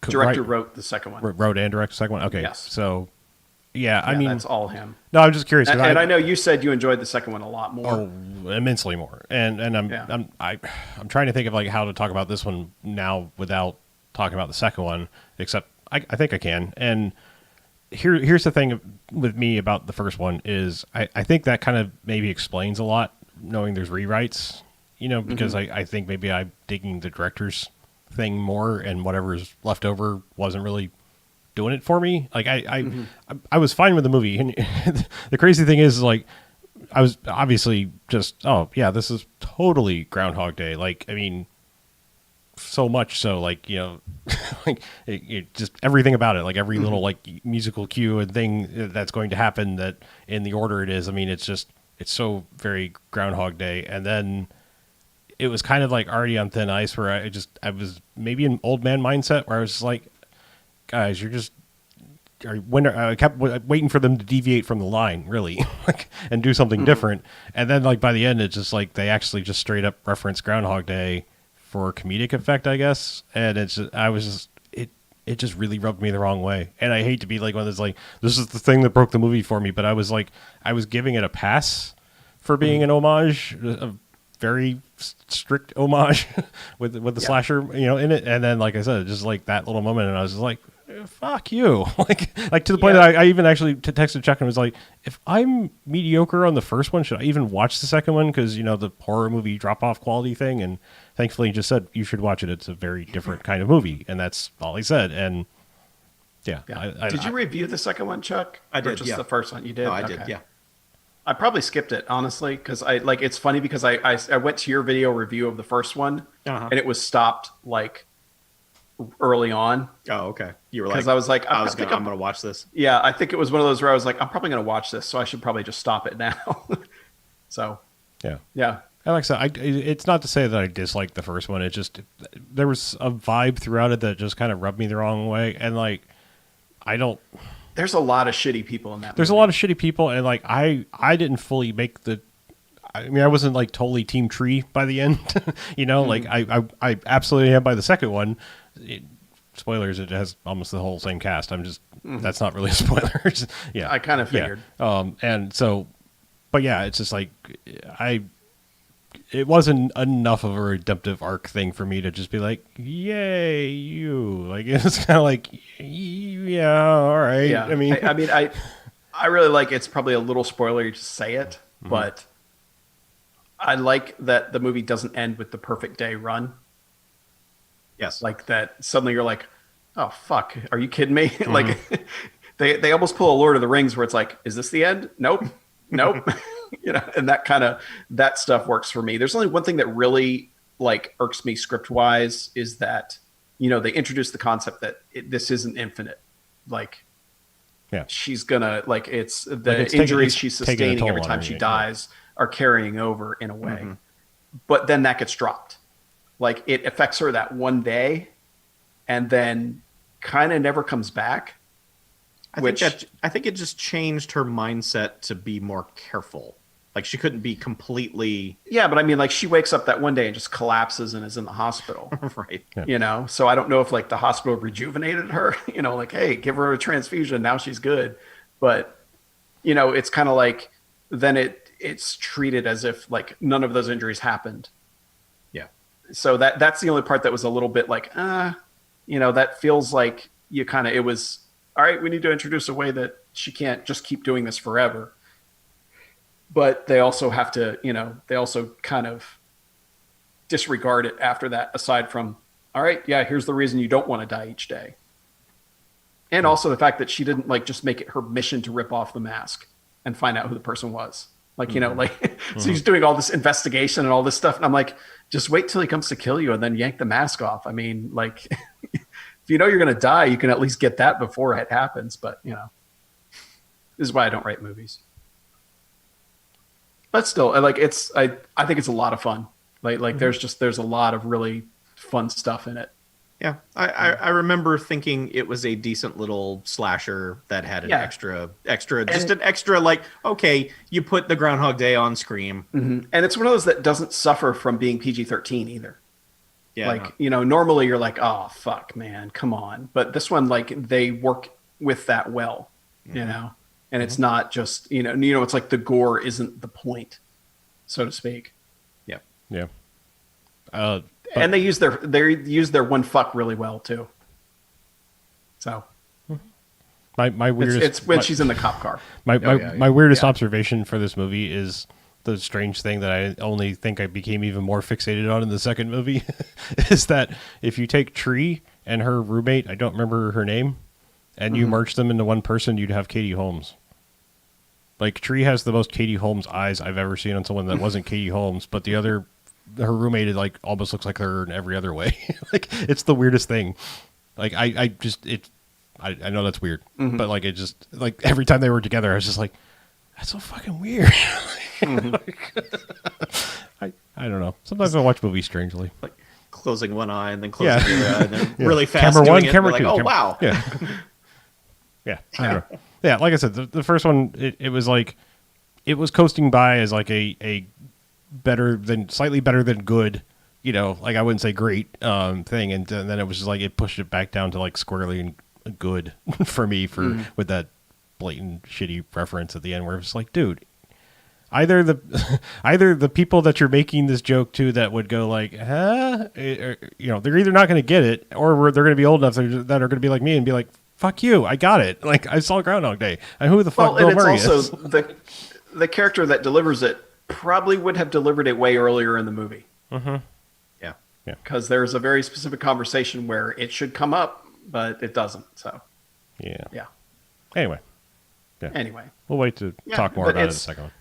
Director wrote the second one. Wrote and directed the second one? Okay. Yes. So, I mean... that's all him. No, I'm just curious. And I know you said you enjoyed the second one a lot more. Oh, immensely more. And I'm trying to think of like how to talk about this one now without talking about the second one, except I think I can. And here's the thing with me about the first one is I think that kind of maybe explains a lot, knowing there's rewrites, because I think maybe I'm digging the director's thing more, and whatever's left over wasn't really doing it for me. Like I was fine with the movie. And the crazy thing is, like, I was obviously just, oh yeah, this is totally Groundhog Day. Like, I mean, so much so, like, like it just everything about it, like every little like musical cue and thing that's going to happen, that in the order it is. I mean, it's so very Groundhog Day. And then it was kind of like already on thin ice, where I was maybe an old man mindset, where I was just like, guys, I kept waiting for them to deviate from the line, really, and do something different. And then, like, by the end, it's just like they actually just straight up reference Groundhog Day for comedic effect, I guess. And it just really rubbed me the wrong way. And I hate to be like one of those, like, this is the thing that broke the movie for me, but I was giving it a pass for being an homage, a very strict homage with the slasher, in it. And then, like I said, just like that little moment, and I was just like, fuck you. like to the point that I even actually texted Chuck and was like, if I'm mediocre on the first one, should I even watch the second one? Because, the horror movie drop-off quality thing. And thankfully he just said, you should watch it. It's a very different kind of movie. And that's all he said. And yeah. Did you review the second one, Chuck? I did, Or just the first one? You did? No, I did, yeah. I probably skipped it, honestly, because it's funny because I went to your video review of the first one, and it was stopped early on. Oh, okay. You were like, because I was like, I'm going to watch this. Yeah, I think it was one of those where I was like, I'm probably going to watch this, so I should probably just stop it now. So, yeah. And like I said, it's not to say that I disliked the first one. It just, there was a vibe throughout it that just kind of rubbed me the wrong way. And there's a lot of shitty people in that There's movie. a lot of shitty people, and I didn't fully make the. I mean, I wasn't like totally Team Tree by the end, Like I absolutely am by the second one. Spoilers, it has almost the whole same cast. I'm just that's not really spoilers. Yeah, I kind of figured. Yeah. And so, but yeah, it's just like it wasn't enough of a redemptive arc thing for me to just be like, yay, you. Like, it's kind of like, yeah, all right. Yeah. I really like, it's probably a little spoilery to say it, but I like that the movie doesn't end with the perfect day run. Yes. Like that suddenly you're like, oh, fuck, are you kidding me? Like they almost pull a Lord of the Rings where it's like, is this the end? Nope. And that stuff works for me. There's only one thing that really irks me script wise is that, they introduce the concept that this isn't infinite. She's gonna it's the injuries she's sustaining every time she dies are carrying over in a way. But then that gets dropped. It affects her that one day and then kind of never comes back. I think it just changed her mindset to be more careful. She couldn't be completely. Yeah, but I mean, she wakes up that one day and just collapses and is in the hospital. Right. Yeah. So I don't know if the hospital rejuvenated her, hey, give her a transfusion. Now she's good. But, it's kind of then it's treated as if none of those injuries happened. Yeah. So that's the only part that was a little bit that feels like it was, all right, we need to introduce a way that she can't just keep doing this forever. But they also have to, they also kind of disregard it after that, aside from, all right, yeah, here's the reason you don't want to die each day. And also the fact that she didn't just make it her mission to rip off the mask and find out who the person was. So he's doing all this investigation and all this stuff. And I'm like, just wait till he comes to kill you and then yank the mask off. I mean, if you're going to die, you can at least get that before it happens. But, this is why I don't write movies. But still, I think it's a lot of fun. There's a lot of really fun stuff in it. Yeah, I remember thinking it was a decent little slasher that had an extra, okay, you put the Groundhog Day on Scream. And it's one of those that doesn't suffer from being PG-13 either. Yeah. Normally you're like, oh, fuck, man, come on. But this one, they work with that well, And it's not just, it's the gore isn't the point, so to speak. Yeah. Yeah. And they use their one fuck really well too. So my weirdest, it's when she's in the cop car. My weirdest observation for this movie is the strange thing that I only think I became even more fixated on in the second movie is that if you take Tree and her roommate, I don't remember her name, and you merge them into one person, you'd have Katie Holmes. Tree has the most Katie Holmes eyes I've ever seen on someone that wasn't Katie Holmes, but her roommate is almost looks like her in every other way. It's the weirdest thing. I know that's weird, but it just every time they were together, I was just like, that's so fucking weird. I don't know. Sometimes I watch movies strangely. Closing one eye and then closing the other eye and then really fast camera doing one, it. camera Like, two. oh, camera, wow. Yeah. Yeah. I don't know. Yeah, like I said, the first one, it was it was coasting by as a slightly better than good, I wouldn't say great thing. And then it was just it pushed it back down to squarely good for me with that blatant shitty reference at the end where it's dude, either the people that you're making this joke to that would go huh? They're either not going to get it or they're going to be old enough that are going to be like me and be like, fuck you, I got it. Like, I saw Groundhog Day. And who the fuck Well, and Bill it's Murray also is. the character that delivers it probably would have delivered it way earlier in the movie. Yeah. Because there's a very specific conversation where it should come up, but it doesn't. So, Yeah. yeah. Anyway, we'll wait to talk more but about it in a second one.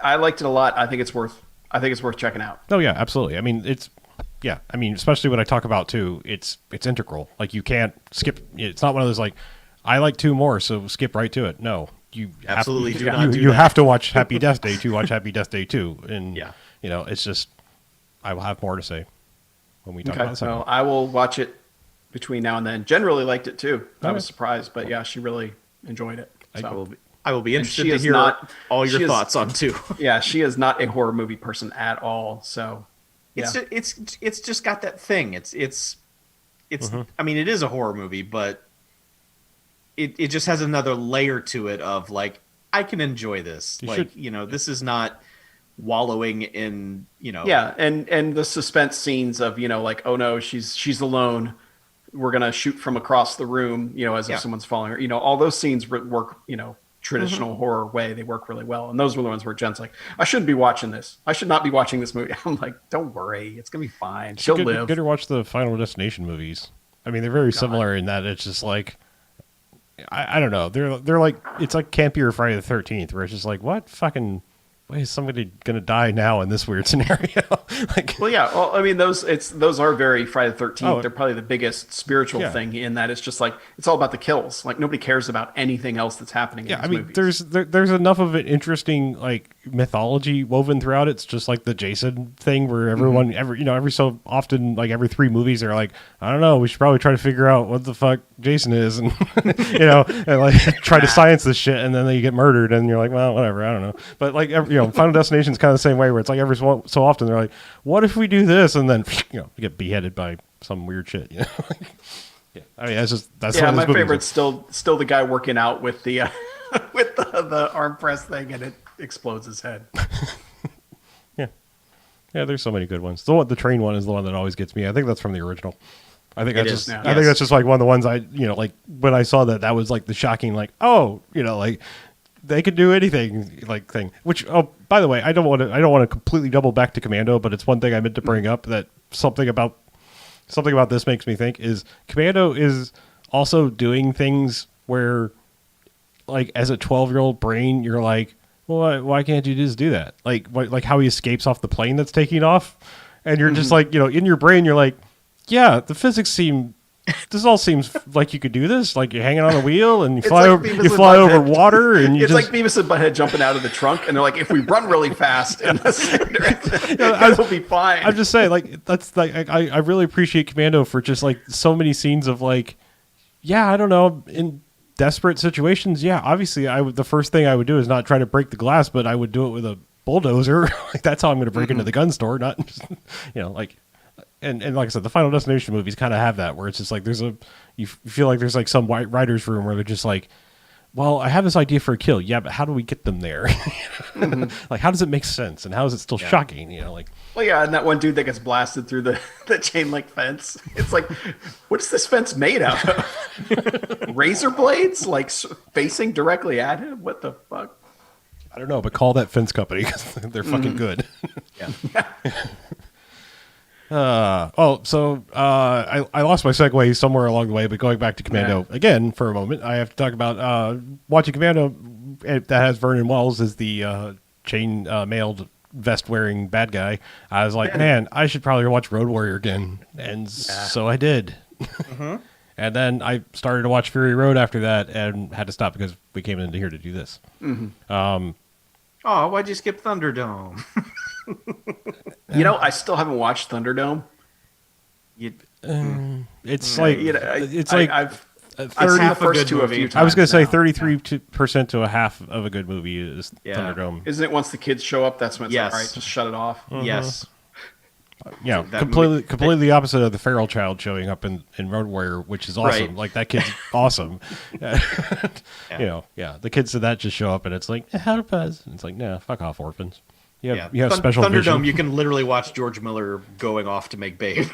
I liked it a lot. I think it's worth checking out. Oh yeah, absolutely. I mean, especially when I talk about two, it's integral. Like, you can't skip. It's not one of those like, I like two more, so skip right to it. No, you Absolutely do have, not do you that. have to watch Happy Death Day to watch Happy Death Day 2. And Yeah. it's just, I will have more to say when we talk Okay, about the second so one. I will watch it between now and then. Jen really liked it too. I Okay. was surprised, but yeah, she really enjoyed it. So. I will be interested she to is hear not- all she your is- thoughts on two. Yeah, she is not a horror movie person at all. So It's yeah. it's just got that thing. It's I mean, it is a horror movie, but it just has another layer to it of like, I can enjoy this. This is not wallowing in, Yeah, and the suspense scenes of like, oh no, she's alone. We're gonna shoot from across the room, as if someone's following her. All those scenes work, traditional horror way. They work really well, and those were the ones where Jen's like, I shouldn't be watching this. I should not be watching this movie. I'm like, don't worry, it's gonna be fine. She'll live. Get her watch the Final Destination movies. I mean, they're very similar in that it's just like, I don't know. They're like, it's like campier Friday the 13th, where it's just like, what fucking, why is somebody gonna die now in this weird scenario? Like, Well, yeah. Well, I mean, those are very Friday the 13th. Oh. They're probably the biggest spiritual thing in that it's just like, it's all about the kills. Like, nobody cares about anything else that's happening. yeah, in I these mean, movies. there's enough of an interesting like mythology woven throughout. It's just like the Jason thing, where everyone every so often, like every 3 movies, they're like, I don't know, we should probably try to figure out what the fuck Jason is, and and like try to science this shit, and then they get murdered, and you're like, well, whatever, I don't know. But like Final Destination's kind of the same way, where it's like every so often they're like, what if we do this, and then you get beheaded by some weird shit. Yeah, I mean, that's Yeah, what my this movie favorite's is. still the guy working out with the with the arm press thing, and it explodes his head. Yeah, there's so many good ones. The train one is the one that always gets me. I think that's from the original. I think It that's is, just. yeah. I think that's just like one of the ones I like when I saw that was like the shocking like, oh, like they could do anything like thing. Which, oh, by the way, I don't want to completely double back to Commando, but it's one thing I meant to bring up that something about this makes me think is Commando is also doing things where, like, as a 12-year-old brain, you're like, well, why can't you just do that? Like how he escapes off the plane that's taking off, and you're just like, in your brain, you're like, yeah, the physics this all seems like you could do this. Like, you're hanging on a wheel and you fly like over, Beavis you and fly over Butthead. water, and you It's just like Beavis and Butthead jumping out of the trunk, and they're like, if we run really fast in the same direction, it'll be fine. I'm just saying, like, that's like I really appreciate Commando for just like so many scenes of like, yeah, I don't know, in desperate situations, yeah, obviously the first thing I would do is not try to break the glass, but I would do it with a bulldozer. Like, that's how I'm going to break into the gun store, not just, like, and like I said, the Final Destination movies kind of have that, where it's just like you feel like there's like some writer's room where they're just like, well, I have this idea for a kill, yeah, but how do we get them there? Like, how does it make sense, and how is it still shocking? Like, Well, yeah, and that one dude that gets blasted through the chain link fence. It's like, what is this fence made out of? Razor blades, like facing directly at him? What the fuck? I don't know, but call that fence company because they're fucking good. Yeah. So I lost my segue somewhere along the way, but going back to Commando again for a moment, I have to talk about watching Commando that has Vernon Wells as the chain mailed vest wearing bad guy. I was like, man, I should probably watch Road Warrior again, and so I did. And then I started to watch Fury Road after that, and had to stop because we came in here to do this. Oh, why'd you skip Thunderdome? I still haven't watched Thunderdome. It's like it's like I've 30, seen the half a first good two a movie. few times. I was going to say now. 33% to a half of a good movie is Yeah. Thunderdome. Isn't it once the kids show up? That's when it's Yes. like, all right, just shut it off. Yes. Yeah, That completely opposite of the feral child showing up in Road Warrior, which is awesome. Right. Like, that kid's awesome. The kids to that just show up and it's like, how to buzz. And it's like, nah, fuck off, orphans. You have special Thunderdome, vision. you can literally watch George Miller going off to make Babe.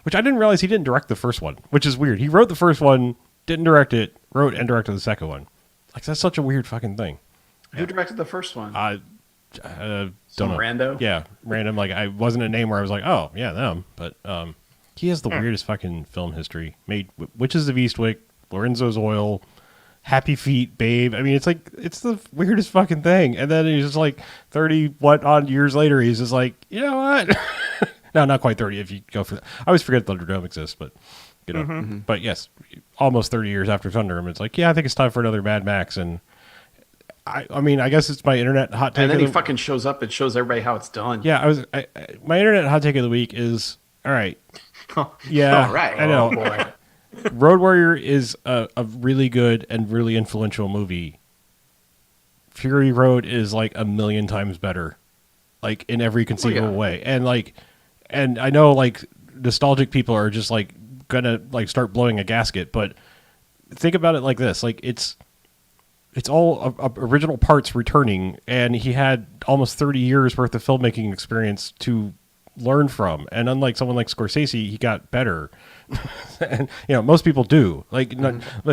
Which I didn't realize he didn't direct the first one, which is weird. He wrote the first one, didn't direct it, wrote and directed the second one. Like, that's such a weird fucking thing. Who directed the first one? Don't Some know. rando? Yeah, random. Like, I wasn't a name where I was like, oh, yeah, them. But he has the weirdest fucking film history. Made Witches of Eastwick, Lorenzo's Oil, Happy Feet, Babe. I mean, it's the weirdest fucking thing. And then he's just like 30 odd years later, he's just like, you know what? No, not quite 30 if you go for that. I always forget Thunderdome exists, but you know. But yes, almost 30 years after Thunderdome, it's like, yeah, I think it's time for another Mad Max. And I mean, I guess it's my internet hot take. And then he fucking shows up and shows everybody how it's done. Yeah, my internet hot take of the week is, all right. Yeah, all right. I know. Oh, boy. Road Warrior is a really good and really influential movie. Fury Road is like a million times better, like in every conceivable way. And I know like nostalgic people are just like gonna like start blowing a gasket, but think about it like this: like it's all original parts returning, and he had almost 30 years worth of filmmaking experience to learn from. And unlike someone like Scorsese, he got better. And most people do. Like,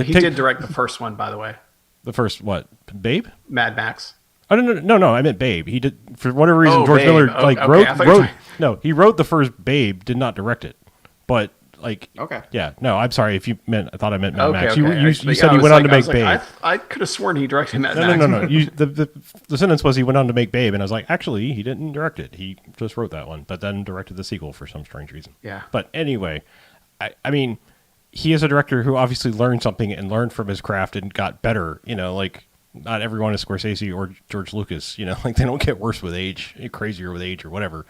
He did direct the first one, by the way. The first what? Babe? Mad Max. Oh no! I meant Babe. He did, for whatever reason. George Babe. Miller Okay, wrote. I thought you were talking- No, he wrote the first Babe, did not direct it. But like, Okay. yeah, no, I'm sorry if you meant. I thought I meant Mad Okay, Max. okay. You said he went on to make Babe. I could have sworn he directed Mad Max. No. The sentence was he went on to make Babe, and I was like, actually, he didn't direct it. He just wrote that one, but then directed the sequel for some strange reason. Yeah. But anyway, I mean, he is a director who obviously learned something and learned from his craft and got better. Like not everyone is Scorsese or George Lucas. Like they don't get worse with age, crazier with age, or whatever.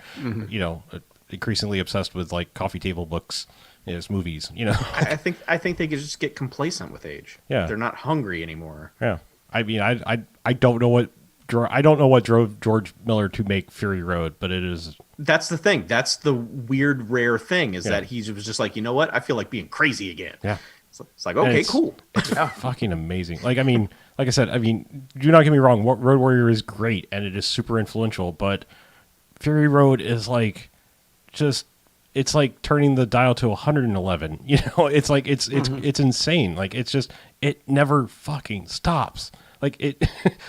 Increasingly obsessed with like coffee table books. His movies, I think they could just get complacent with age. Yeah. They're not hungry anymore. Yeah. I mean, I don't know what drove George Miller to make Fury Road, but it is. That's the thing. That's the weird, rare thing is that he was just like, you know what? I feel like being crazy again. Yeah. It's like, okay, cool. It's fucking amazing. Like, I mean, like I said, do not get me wrong. Road Warrior is great and it is super influential, but Fury Road is like, it's like turning the dial to 111. It's like it's insane. Like it never fucking stops. Like it,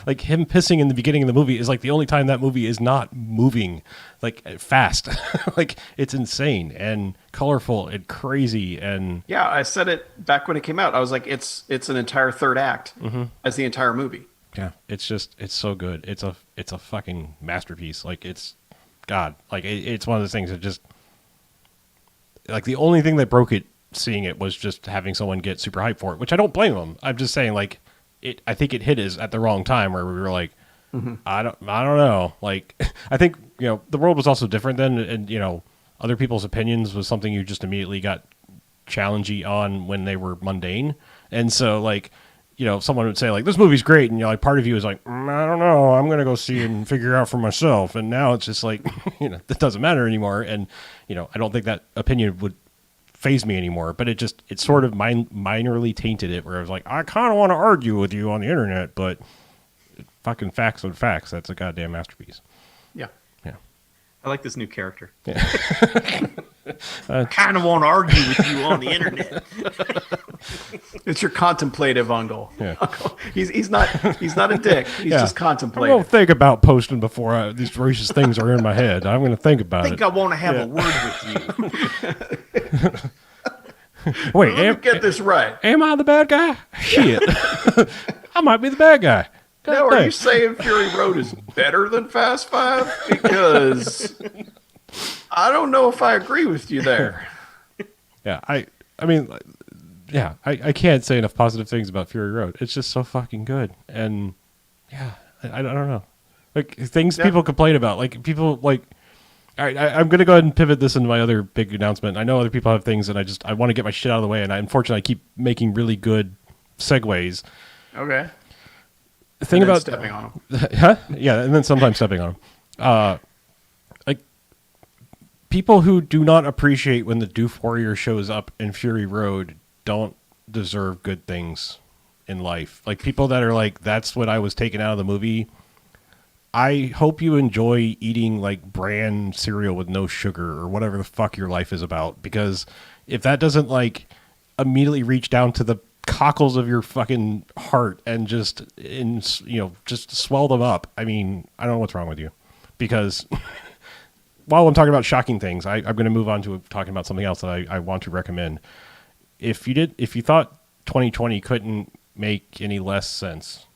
like him pissing in the beginning of the movie is like the only time that movie is not moving like fast. Like it's insane and colorful and crazy and Yeah, I said it back when it came out. I was like, it's an entire third act as the entire movie. yeah, it's so good. It's a fucking masterpiece. Like it's God. Like it's one of those things that just. Like the only thing that broke it, seeing it, was just having someone get super hyped for it, which I don't blame them. I'm just saying, like, I think it hit us at the wrong time where we were like, I don't know. Like, I think the world was also different then, and other people's opinions was something you just immediately got challengey on when they were mundane, and so like. Someone would say like this movie's great, and like part of you is like I don't know, I'm gonna go see it and figure it out for myself. And now it's just like that doesn't matter anymore. And I don't think that opinion would faze me anymore. But it sort of minorly tainted it, where I was like I kind of want to argue with you on the internet, but fucking facts are facts. That's a goddamn masterpiece. Yeah. Yeah. I like this new character. Yeah. I kind of want to argue with you on the internet. It's your contemplative uncle. Yeah. He's not a dick. He's just I'm contemplative. gonna think about posting before these racist things are in my head. I'm gonna think about I think it. I want to have a word with you. Wait, Let me get this right. am I the bad guy? Shit, I might be the bad guy. God Now, are dang. you saying Fury Road is better than Fast Five? Because I don't know if I agree with you there. Yeah, I mean, yeah, I can't say enough positive things about Fury Road. It's just so fucking good, and yeah, I don't know, like things people complain about, like people like. All right, I'm going to go ahead and pivot this into my other big announcement. I know other people have things, and I want to get my shit out of the way, and unfortunately I keep making really good segues. Okay. The thing about stepping on them. huh? Yeah, and then sometimes stepping on them. Like people who do not appreciate when the Doof Warrior shows up in Fury Road don't deserve good things in life. Like people that are like, that's what I was taken out of the movie. I hope you enjoy eating like bran cereal with no sugar or whatever the fuck your life is about, because if that doesn't like immediately reach down to the cockles of your fucking heart and just just swell them up, I mean, I don't know what's wrong with you. Because while I'm talking about shocking things, I'm going to move on to talking about something else that I want to recommend. If you thought 2020 couldn't make any less sense,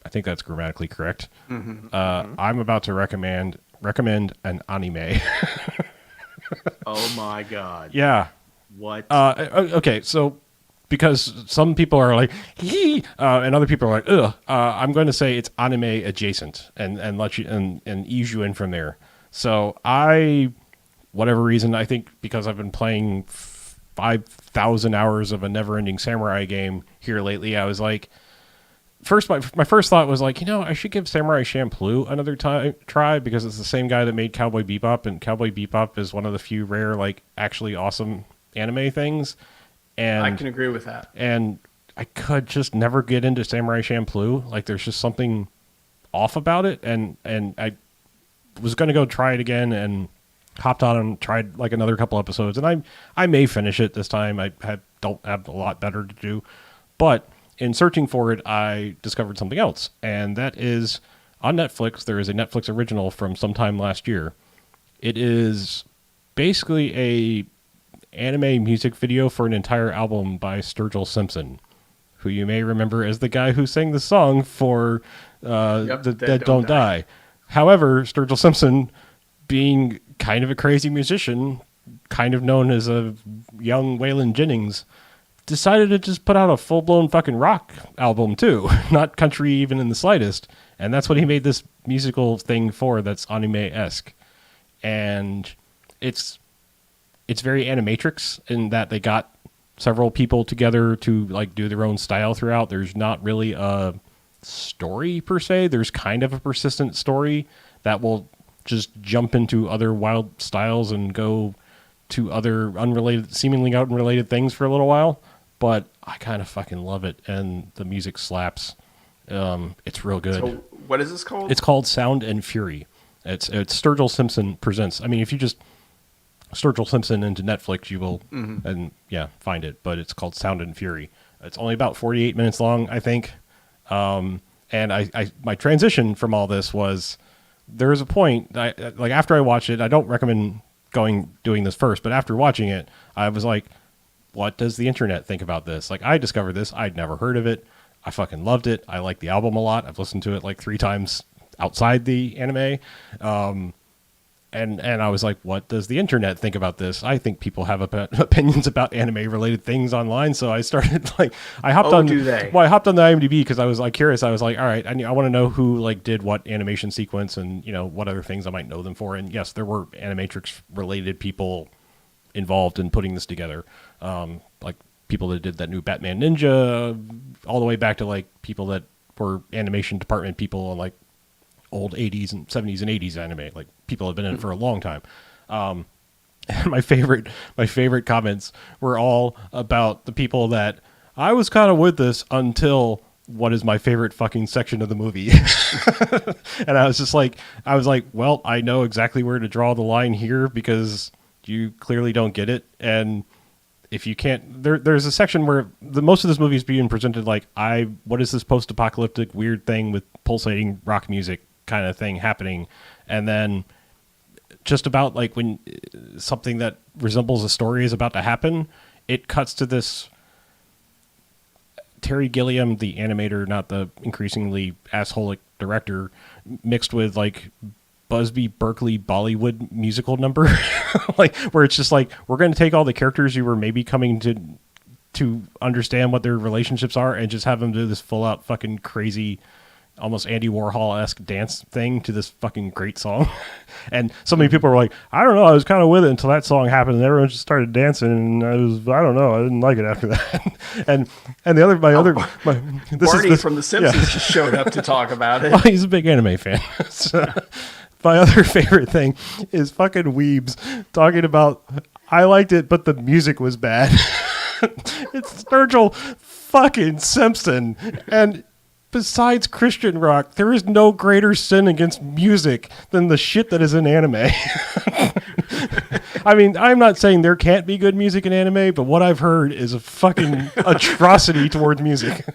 I think that's grammatically correct. I'm about to recommend an anime. Oh my god. Yeah. What? Okay, so because some people are like, and other people are like, ugh, I'm going to say it's anime adjacent and let you and ease you in from there. So whatever reason, I think because I've been playing 5,000 hours of a never-ending samurai game here lately, I was like, my first thought was like, I should give Samurai Champloo another try, because it's the same guy that made Cowboy Bebop, and Cowboy Bebop is one of the few rare, like, actually awesome anime things. And I can agree with that. And I could just never get into Samurai Champloo. Like, there's just something off about it, and I was going to go try it again and hopped on and tried like another couple episodes, and I may finish it this time. I don't have a lot better to do, but in searching for it, I discovered something else, and that is on Netflix. There is a Netflix original from sometime last year. It is basically a anime music video for an entire album by Sturgill Simpson, who you may remember as the guy who sang the song for The Dead Don't Die. However, Sturgill Simpson, being kind of a crazy musician, kind of known as a young Waylon Jennings, decided to just put out a full-blown fucking rock album too, not country even in the slightest, and that's what he made this musical thing for that's anime-esque. And it's very animatrix in that they got several people together to like do their own style throughout. There's not really a story per se. There's kind of a persistent story that will just jump into other wild styles and go to other seemingly unrelated things for a little while. But I kind of fucking love it, and the music slaps. It's real good. So what is this called? It's called Sound and Fury. It's Sturgill Simpson Presents. I mean, if you just Sturgill Simpson into Netflix, you will find it. But it's called Sound and Fury. It's only about 48 minutes long, I think. And my transition from all this was, there was a point like after I watched it. I don't recommend doing this first, but after watching it, I was like, what does the internet think about this? Like, I discovered this. I'd never heard of it. I fucking loved it. I like the album a lot. I've listened to it like 3 times outside the anime. And I was like, what does the internet think about this? I think people have opinions about anime related things online. So I started I hopped on. Do they? Well, I hopped on the IMDb because I was like curious. I was like, all right, I want to know who like did what animation sequence and what other things I might know them for. And yes, there were animatrix related people involved in putting this together. Like people that did that new Batman Ninja, all the way back to like people that were animation department people on like old 80s and 70s and 80s anime. Like people have been in it for a long time. And my favorite comments were all about the people that I was kind of with this until what is my favorite fucking section of the movie. And I was like, well, I know exactly where to draw the line here because you clearly don't get it. And if you can't, there's a section where most of this movie is being presented like, what is this post-apocalyptic weird thing with pulsating rock music kind of thing happening? And then just about like when something that resembles a story is about to happen, it cuts to this Terry Gilliam, the animator, not the increasingly assholic director, mixed with like Busby Berkeley Bollywood musical number, like where it's just like, we're going to take all the characters you were maybe coming to understand what their relationships are and just have them do this full out fucking crazy, almost Andy Warhol-esque dance thing to this fucking great song. And so many people were like, I don't know, I was kind of with it until that song happened and everyone just started dancing and I don't know, I didn't like it after that. and the other, Barney from The Simpsons just showed up to talk about it. Well, he's a big anime fan. So, my other favorite thing is fucking weebs talking about, I liked it, but the music was bad. It's Sturgill fucking Simpson. And besides Christian rock, there is no greater sin against music than the shit that is in anime. I mean, I'm not saying there can't be good music in anime, but what I've heard is a fucking atrocity towards music.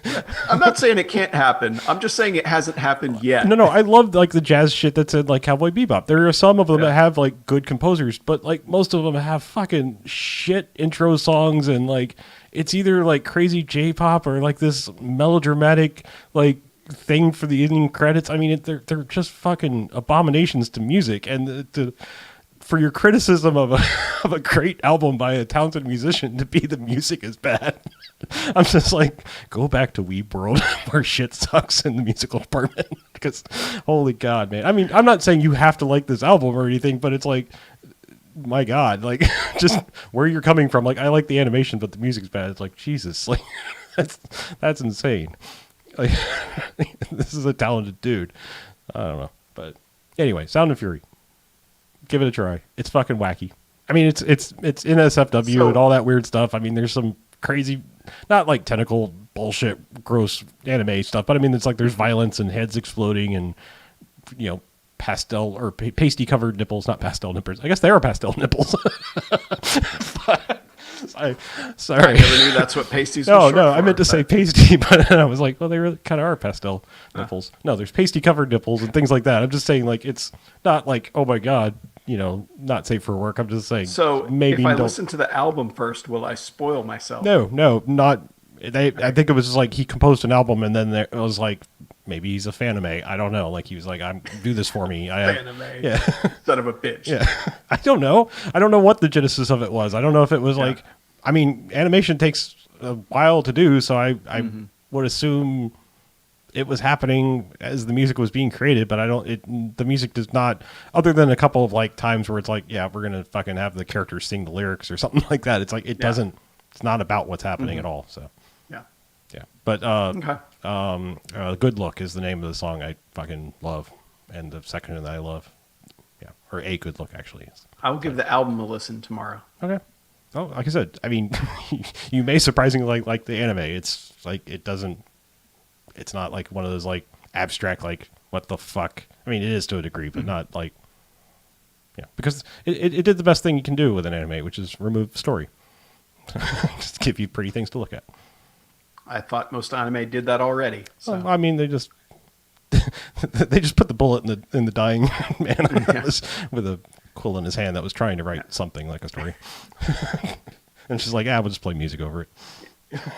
I'm not saying it can't happen. I'm just saying it hasn't happened yet. No, I love like the jazz shit that's in like Cowboy Bebop. There are some of them that have like good composers, but like most of them have fucking shit intro songs, and like it's either like crazy J-pop or like this melodramatic like thing for the ending credits. I mean, they're just fucking abominations to music, and for your criticism of a great album by a talented musician to be the music is bad. I'm just like, go back to Weeb World where shit sucks in the musical department. Because holy God, man. I mean, I'm not saying you have to like this album or anything, but it's like, my God, like just where you're coming from. Like, I like the animation, but the music's bad. It's like, Jesus, like that's insane. Like, this is a talented dude. I don't know, but anyway, Sound and Fury. Give it a try. It's fucking wacky. I mean, it's in SFW and all that weird stuff. I mean, there's some crazy, not like tentacle bullshit, gross anime stuff, but I mean, it's like there's violence and heads exploding and, you know, pastel or pasty covered nipples, not pastel nipples. I guess they are pastel nipples. Sorry. I never knew that's what pasties No, was short I meant to say pasty, but I was like, well, they really kind of are pastel nipples. No, there's pasty covered nipples and things like that. I'm just saying, like, it's not like, oh my God, you know, not safe for work. I'm just saying. So maybe if I listen to the album first, will I spoil myself? No, not. I think it was just like he composed an album and then it was like, maybe he's a fanime. I don't know. Like he was like, do this for me. Fanime. Yeah. Son of a bitch. Yeah. I don't know. I don't know what the genesis of it was. I don't know if it was like, I mean, animation takes a while to do, so I would assume it was happening as the music was being created, but the music does not, other than a couple of like times where it's like, yeah, we're going to fucking have the characters sing the lyrics or something like that. It's like, it doesn't, it's not about what's happening at all. So, yeah. But, Good Look is the name of the song I fucking love. And the second that I love. Yeah. Or A Good Look actually is. I will give the album a listen tomorrow. Okay. Oh, like I said, I mean, you may surprisingly like the anime. It's like, it's not like one of those like abstract, like what the fuck. I mean, it is to a degree, but not like, yeah, because it did the best thing you can do with an anime, which is remove story. Just give you pretty things to look at. I thought most anime did that already. So. Well, I mean, they just put the bullet in the dying man with a quill in his hand that was trying to write something like a story. And she's like, we'll just play music over it.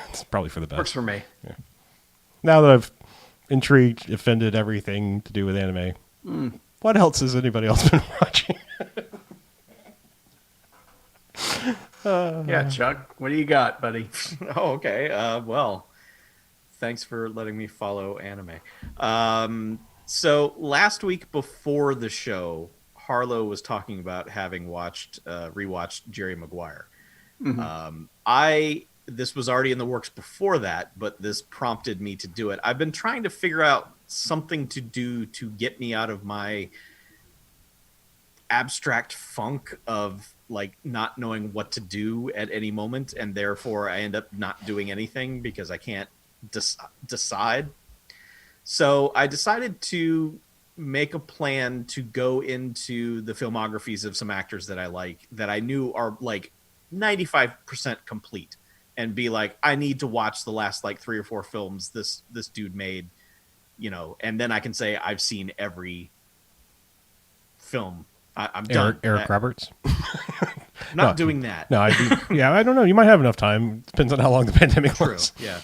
It's probably for the best. Works for me. Yeah. Now that I've intrigued, offended everything to do with anime, what else has anybody else been watching? Yeah, Chuck, what do you got, buddy? Oh, okay. Well, thanks for letting me follow anime. So last week before the show, Harlow was talking about having rewatched Jerry Maguire. This was already in the works before that, but this prompted me to do it. I've been trying to figure out something to do to get me out of my abstract funk of like not knowing what to do at any moment, and therefore I end up not doing anything because I can't decide. So I decided to make a plan to go into the filmographies of some actors that I like, that I knew are like 95% complete, and be like, I need to watch the last like 3 or 4 films this dude made, you know, and then I can say I've seen every film. I'm done. Eric Roberts. Not doing that. No, I don't know. You might have enough time. Depends on how long the pandemic was. Yeah.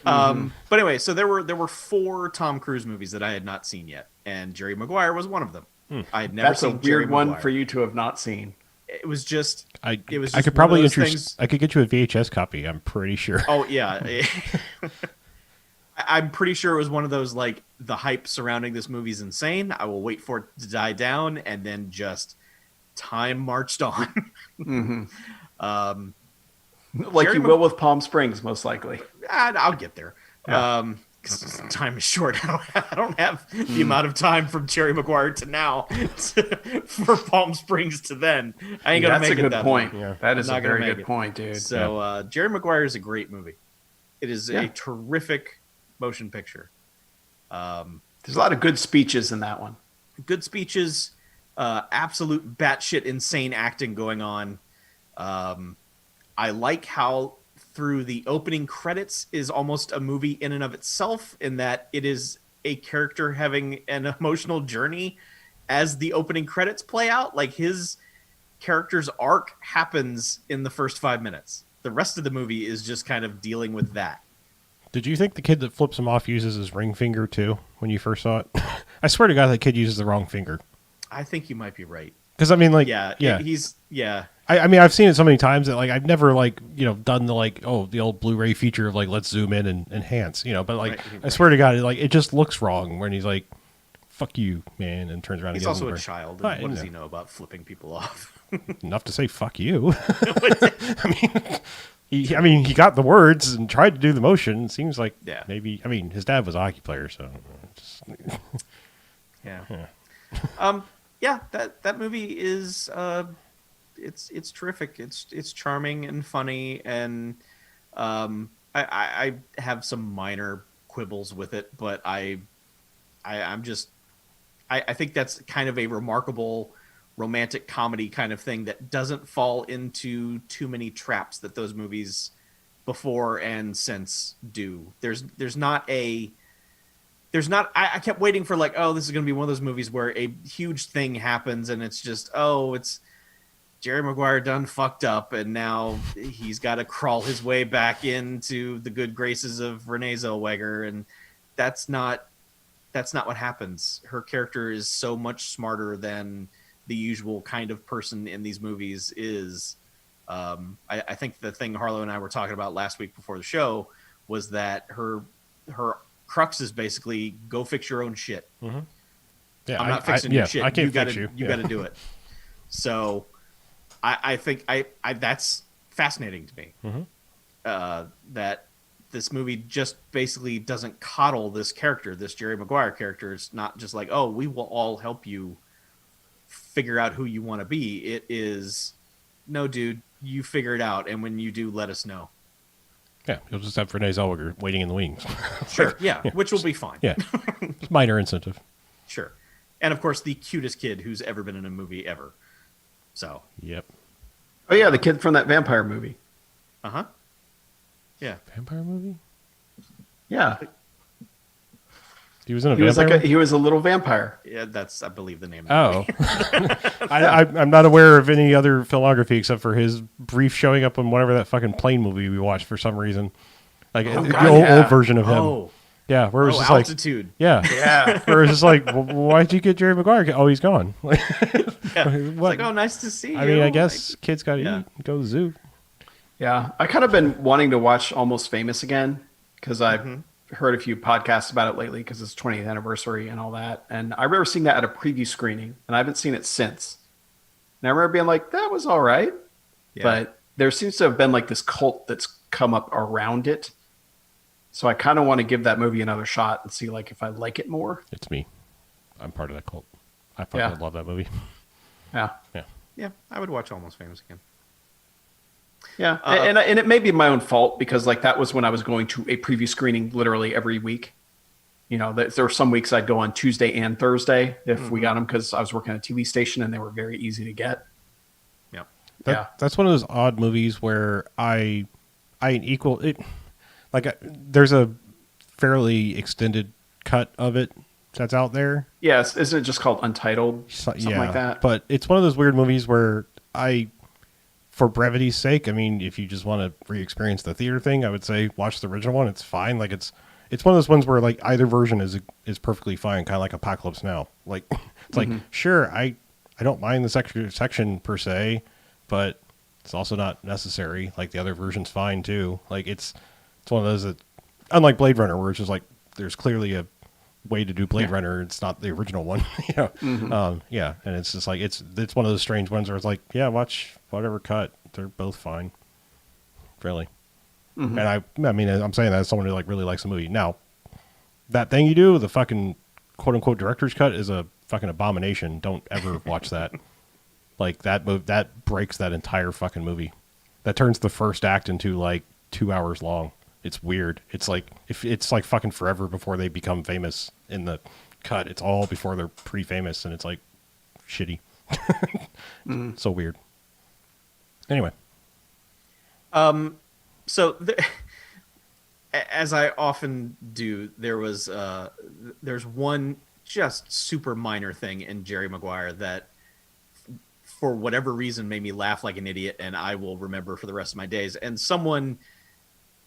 But anyway, so there were 4 Tom Cruise movies that I had not seen yet, and Jerry Maguire was one of them. I had never That's seen a Jerry weird one Maguire. for you to have not seen. It was just. I just could probably introduce. I could get you a VHS copy. I'm pretty sure. Oh yeah. I'm pretty sure it was one of those like the hype surrounding this movie is insane. I will wait for it to die down, and then just time marched on. Like Jerry you will with Palm Springs, most likely. I'll get there. Yeah. 'Cause time is short. I don't have the amount of time from Jerry Maguire to now for Palm Springs to then. I ain't gonna make it that long. That's a good point. Yeah. That is I'm a not gonna very make good it. point, dude. So Jerry Maguire is a great movie. It is a terrific motion picture. There's a lot of good speeches in that one. Good speeches, absolute batshit insane acting going on. I like how through the opening credits is almost a movie in and of itself, in that it is a character having an emotional journey as the opening credits play out. Like, his character's arc happens in the first 5 minutes. The rest of the movie is just kind of dealing with that. Did you think the kid that flips him off uses his ring finger too when you first saw it? I swear to God, that kid uses the wrong finger. I think you might be right. Because I mean, like, Yeah. I mean, I've seen it so many times that like I've never like done the like the old Blu-ray feature of like let's zoom in and enhance, but like Right. I swear to God, it just looks wrong when he's like, "Fuck you, man," and turns around. He's and gives also him a ring. child. And Right, what does yeah. he know about flipping people off? Enough to say "fuck you." I mean, he got the words and tried to do the motion. It seems like maybe. I mean, his dad was a hockey player, so. Yeah. That movie is it's terrific. It's charming and funny, and I have some minor quibbles with it, but I think that's kind of a remarkable romantic comedy kind of thing that doesn't fall into too many traps that those movies before and since do. I kept waiting for like, oh, this is going to be one of those movies where a huge thing happens and it's just, oh, it's Jerry Maguire done fucked up and now he's got to crawl his way back into the good graces of Renee Zellweger, and that's not what happens. Her character is so much smarter than the usual kind of person in these movies is. I think the thing Harlow and I were talking about last week before the show was that her crux is basically go fix your own shit. Mm-hmm. Yeah, I'm not fixing your shit. I can't fix you. You got to do it. So I think I that's fascinating to me. Mm-hmm. That this movie just basically doesn't coddle this character, this Jerry Maguire character. It's not just like, oh, we will all help you figure out who you want to be. It is, no, dude, you figure it out, and when you do, let us know. Yeah, you'll just have Renee Zellweger waiting in the wings. Sure, yeah, which will be fine. Yeah, it's minor incentive. Sure. And, of course, the cutest kid who's ever been in a movie ever. So. Yep. Oh, yeah, the kid from that vampire movie. Uh-huh. Yeah. Vampire movie? Yeah. He was in a He was vampire like he was a little vampire. Yeah, that's, I believe, the name of the movie. I'm not aware of any other filmography except for his brief showing up in whatever that fucking plane movie we watched for some reason. Like the old version of him. Oh. Yeah, where it was just Altitude. Like, yeah. Where it was just like, why'd you get Jerry Maguire? Oh, he's gone. Yeah. It's like, oh, nice to see you. I mean, I guess kids got to eat, go to the zoo. Yeah, I kind of been wanting to watch Almost Famous again because I've heard a few podcasts about it lately because it's 20th anniversary and all that. And I remember seeing that at a preview screening, and I haven't seen it since. And I remember being like, that was all right. Yeah. But there seems to have been like this cult that's come up around it. So I kind of want to give that movie another shot and see like if I like it more. It's me. I'm part of that cult. I fucking love that movie. Yeah. Yeah. Yeah, I would watch Almost Famous again. Yeah, and it may be my own fault because like that was when I was going to a preview screening literally every week. You know, there were some weeks I'd go on Tuesday and Thursday if we got them because I was working at a TV station and they were very easy to get. Yeah, that's one of those odd movies where I equal it. Like there's a fairly extended cut of it that's out there. Yes, isn't it just called Untitled? Something like that. But it's one of those weird movies where for brevity's sake, I mean, if you just want to re-experience the theater thing, I would say watch the original one. It's fine. Like it's one of those ones where like either version is perfectly fine, kind of like Apocalypse Now. Like it's like sure, I don't mind the section per se, but it's also not necessary. Like the other version's fine too. Like it's one of those that, unlike Blade Runner, where it's just like there's clearly a way to do Blade Runner. It's not the original one. And it's just like it's one of those strange ones where it's like, yeah, watch whatever cut. They're both fine, really. And I mean, I'm saying that as someone who like really likes the movie. Now, that thing you do, the fucking quote unquote director's cut, is a fucking abomination. Don't ever watch that. Like that breaks that entire fucking movie. That turns the first act into like 2 hours long. It's weird. It's like if it's like fucking forever before they become famous in the cut. It's all before they're pre-famous, and it's like shitty. So weird. Anyway, So as I often do, there's one just super minor thing in Jerry Maguire that for whatever reason made me laugh like an idiot, and I will remember for the rest of my days. And someone,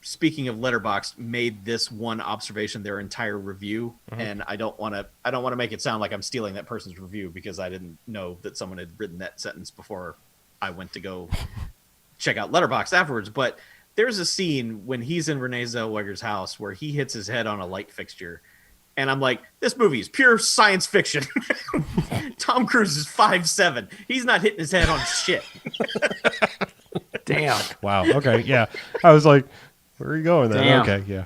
speaking of Letterboxd, made this one observation their entire review, and I don't want to make it sound like I'm stealing that person's review, because I didn't know that someone had written that sentence before I went to go check out Letterboxd afterwards. But there's a scene when he's in Renee Zellweger's house where he hits his head on a light fixture. And I'm like, this movie is pure science fiction. Tom Cruise is 5'7". He's not hitting his head on shit. Damn. wow. Okay, yeah. I was like, where are you going there? Damn. Okay, yeah.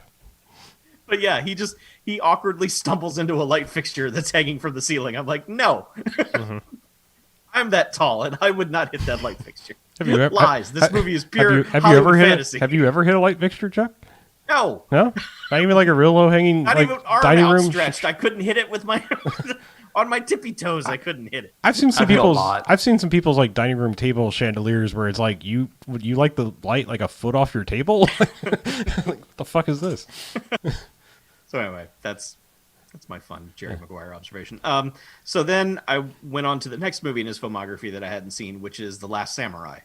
But yeah, he awkwardly stumbles into a light fixture that's hanging from the ceiling. I'm like, no. I'm that tall, and I would not hit that light fixture. Have you ever, Lies. This movie is pure have you Hollywood ever hit fantasy. Have you ever hit a light fixture, Chuck? No. No, not even like a real low hanging Not like even arm dining room. outstretched. I couldn't hit it with my on my tippy toes. I couldn't hit it. I've seen some I've hit a people's. lot. I've seen some people's like dining room table chandeliers where it's like you like the light like a foot off your table. Like, what the fuck is this? So anyway, that's my fun Jerry Maguire observation. So then I went on to the next movie in his filmography that I hadn't seen, which is The Last Samurai.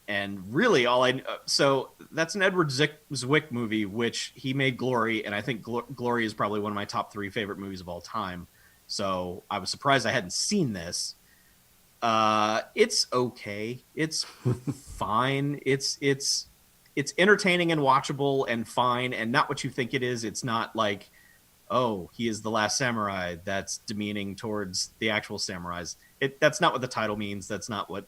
And really so that's an Edward Zwick movie, which he made Glory, and I think Glory is probably one of my top 3 favorite movies of all time. So I was surprised I hadn't seen this. It's okay. It's fine. It's entertaining and watchable and fine, and not what you think it is. It's not like, oh, he is the last samurai. That's demeaning towards the actual samurais. That's not what the title means. That's not what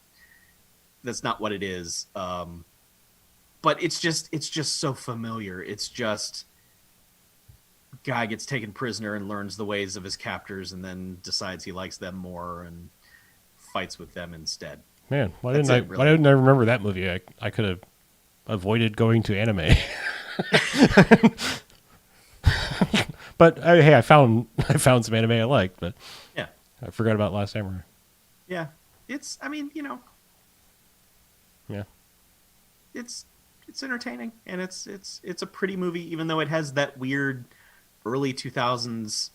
it is. But it's just so familiar. It's just guy gets taken prisoner and learns the ways of his captors, and then decides he likes them more and fights with them instead. Man, why That's didn't it, really. I remember that movie? I could have avoided going to anime. But hey, I found some anime I liked, but Yeah. I forgot about Last Samurai. Yeah. It's, I mean, Yeah. it's entertaining, and it's a pretty movie, even though it has that weird early 2000s.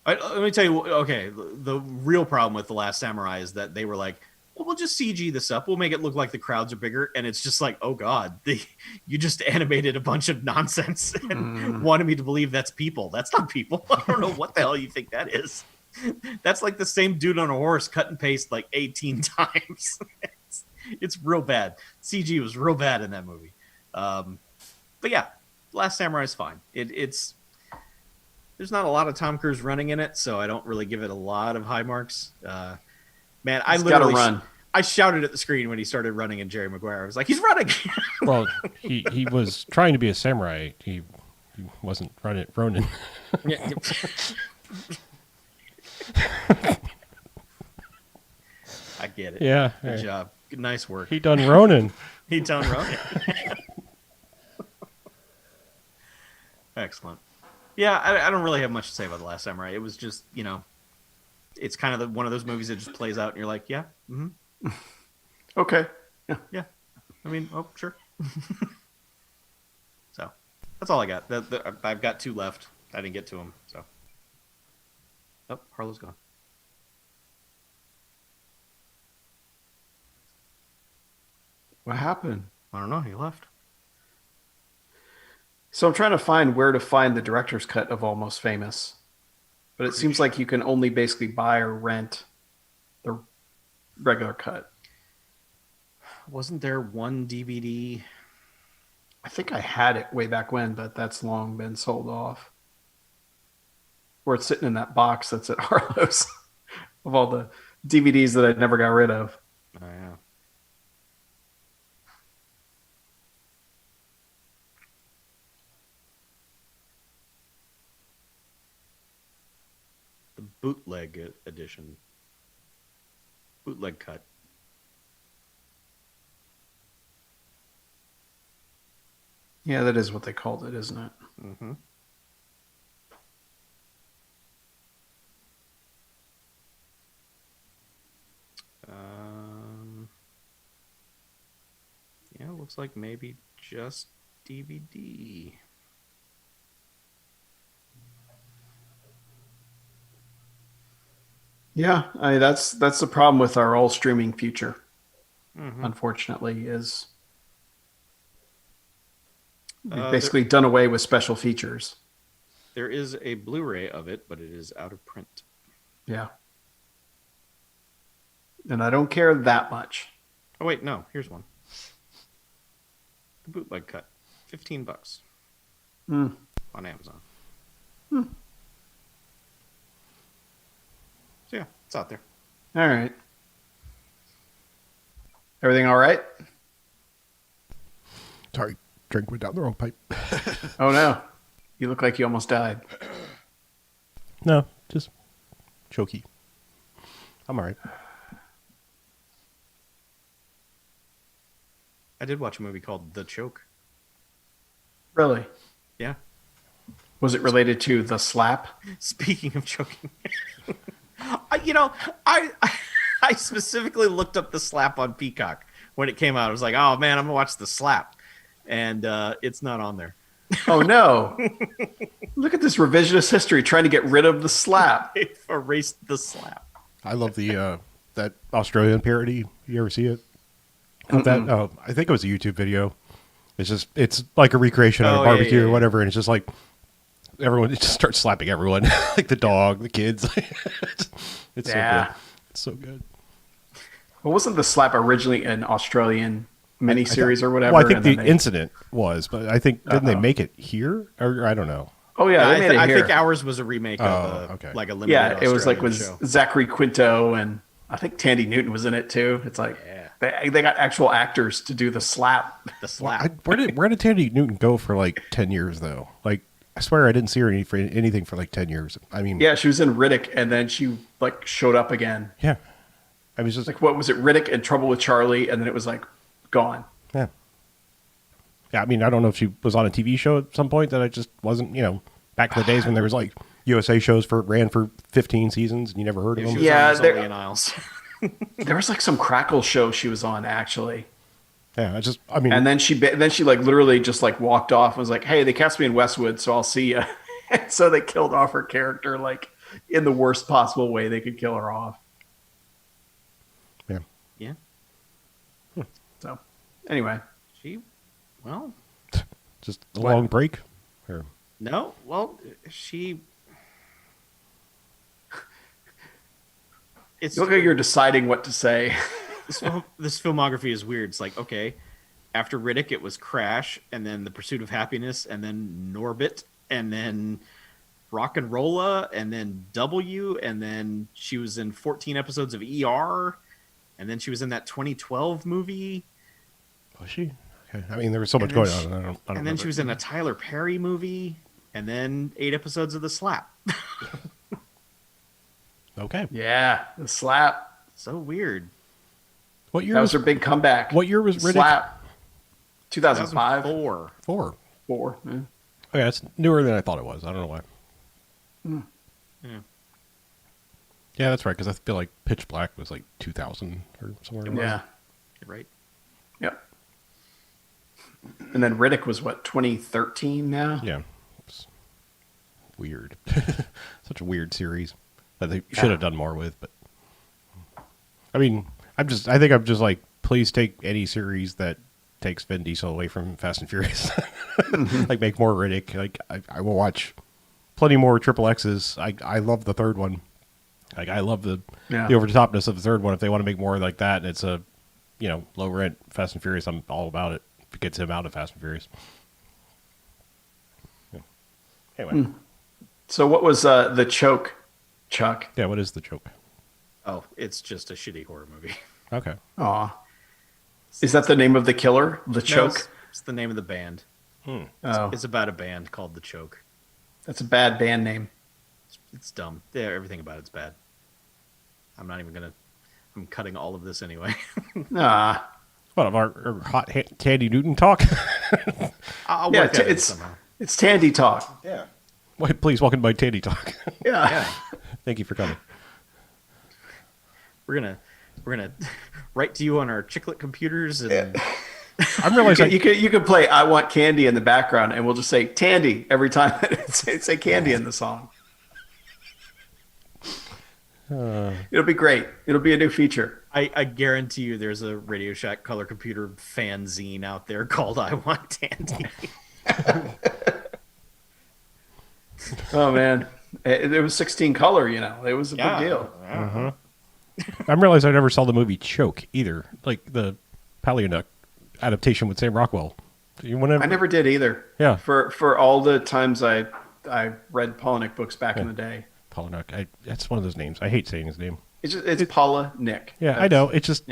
Let me tell you, okay, the real problem with The Last Samurai is that they were like, well, we'll just CG this up. We'll make it look like the crowds are bigger. And it's just like, oh, God, you just animated a bunch of nonsense and wanted me to believe that's people. That's not people. I don't know what the hell you think that is. That's like the same dude on a horse cut and paste like 18 times. It's real bad. CG was real bad in that movie. But yeah, Last Samurai is fine. It's there's not a lot of Tom Cruise running in it, so I don't really give it a lot of high marks. Man, I He's literally gotta run. I shouted at the screen when he started running in Jerry Maguire. I was like, he's running. Well, he was trying to be a samurai. He wasn't Ronin. Yeah. I get it. Yeah. Good Hey. job. Good, nice work. He done Ronin. He done running. Excellent. Yeah, I don't really have much to say about The Last Samurai. It was just, it's kind of one of those movies that just plays out and you're like, yeah, Okay. yeah. I mean, oh, sure. So that's all I got. I've got 2 left. I didn't get to them. So, oh, Harlow's gone. What happened? I don't know. He left. So I'm trying to find where to find the director's cut of Almost Famous. But it seems like you can only basically buy or rent the regular cut. Wasn't there one DVD? I think I had it way back when, but that's long been sold off. Or it's sitting in that box that's at Harlow's of all the DVDs that I never got rid of. Oh, yeah. The bootleg edition. Bootleg cut. Yeah, that is what they called it, isn't it? Mm-hmm. Yeah, looks like maybe just DVD. Yeah, that's the problem with our all streaming future. Mm-hmm. Unfortunately, is we've There, basically done away with special features. there is a Blu-ray of it, but it is out of print. Yeah, and I don't care that much. Oh wait, no, here's one. The bootleg cut, $15 Mm. on Amazon. Hmm. So yeah, it's out there. All right. Everything all right? Sorry, drink went down the wrong pipe. Oh no, you look like you almost died. No, just choky. I'm all right. I did watch a movie called The Choke. Really? Yeah. Was it related to the slap? Speaking of choking, I specifically looked up The Slap on Peacock when it came out. I was like, oh man, I'm gonna watch The Slap, and it's not on there. Oh no! Look at this revisionist history trying to get rid of the slap. They've erased The Slap. I love the that Australian parody. You ever see it? Of that? Oh, I think it was a YouTube video. It's like a recreation of a barbecue or whatever, and it's just like everyone. It just starts slapping everyone, like the dog, the kids. It's so good. It's so good. Well, wasn't the slap originally an Australian miniseries or whatever? Well, I think and the then they- incident was, but I think didn't they make it here? Or I don't know. Oh yeah, they made it I here. think ours was a remake of okay. like a limited. Yeah, it was like Australian with show. Zachary Quinto and I think Tandy Newton was in it too. It's like they got actual actors to do the slap. The Slap. Where did Tandy Newton go for like 10 years though? Like I swear I didn't see her for anything for like 10 years. I mean, Yeah, she was in Riddick and then she like showed up again. yeah. I was just Like what was it? Riddick and Trouble with Charlie, and then it was like gone. yeah. Yeah, I mean, I don't know if she was on a TV show at some point that I just wasn't, back in the days when there was like USA shows ran for 15 seasons and you never heard of them. She was Yeah, on there- Rizzoli and Isles. There was like some Crackle show she was on actually. Yeah, I mean, And then she like literally just like walked off and was like, "Hey, they cast me in Westwood, so I'll see you." And so they killed off her character like in the worst possible way they could kill her off. yeah. Yeah. So, anyway, Well, Just a What? long break. Or, no. Well, she. It's you look like you're deciding what to say. this filmography is weird. It's like, okay, after Riddick, it was Crash, and then The Pursuit of Happiness, and then Norbit, and then Rock and Rolla, and then W, and then she was in 14 episodes of ER, and then she was in that 2012 movie, was she? Okay. I mean, there was so much then going she- on. I don't and then remember. she was in a Tyler Perry movie, and then 8 episodes of The Slap. Okay. Yeah, the slap. So weird. What year That was was her big comeback. What year was Riddick? Slap? 2005. 2004. 4? 4. Yeah. Okay, it's newer than I thought it was. I don't know why. Yeah. Yeah, that's right, because I feel like Pitch Black was like 2000 or somewhere around. Yeah. You're right. Yep. And then Riddick was what, 2013 now? Yeah. It's weird. Such a weird series that they should have done more with, but I mean, I think I'm just like, please take any series that takes Vin Diesel away from Fast and Furious. Like make more Riddick. Like I will watch plenty more Triple X's. I love the third one. Like I love the over the topness of the third one. If they want to make more like that and it's a low rent Fast and Furious, I'm all about it. If it gets him out of Fast and Furious. Yeah. Anyway. So what was the choke, Chuck? Yeah, what is the joke? Oh, it's just a shitty horror movie. Okay. Aw. Is that the name of the killer? The No, choke? it's the name of the band. Oh, It's about a band called The Choke. that's a bad band name. It's dumb. Yeah, everything about it's bad. I'm not even gonna. I'm cutting all of this anyway. Ah. What of our hot Tandy Newton talk? I'll Yeah, work that in somehow. it's Tandy talk. Yeah. Wait, please welcome to my Tandy Talk. Yeah. Yeah. Thank you for coming. We're gonna write to you on our chiclet computers and I'm realizing You could play "I Want Candy" in the background, and we'll just say "Tandy" every time say "Candy" in the song. It'll be great. It'll be a new feature. I guarantee you there's a Radio Shack color computer fanzine out there called I Want Tandy. Oh man, it was 16 color. You know, it was a big deal. Yeah. I'm realizing I never saw the movie Choke either, like the Palahniuk adaptation with Sam Rockwell. I never did either. Yeah. For all the times I read Palahniuk books back in the day. Palahniuk. That's one of those names. I hate saying his name. It's Paula Nick. Yeah, I know. It's just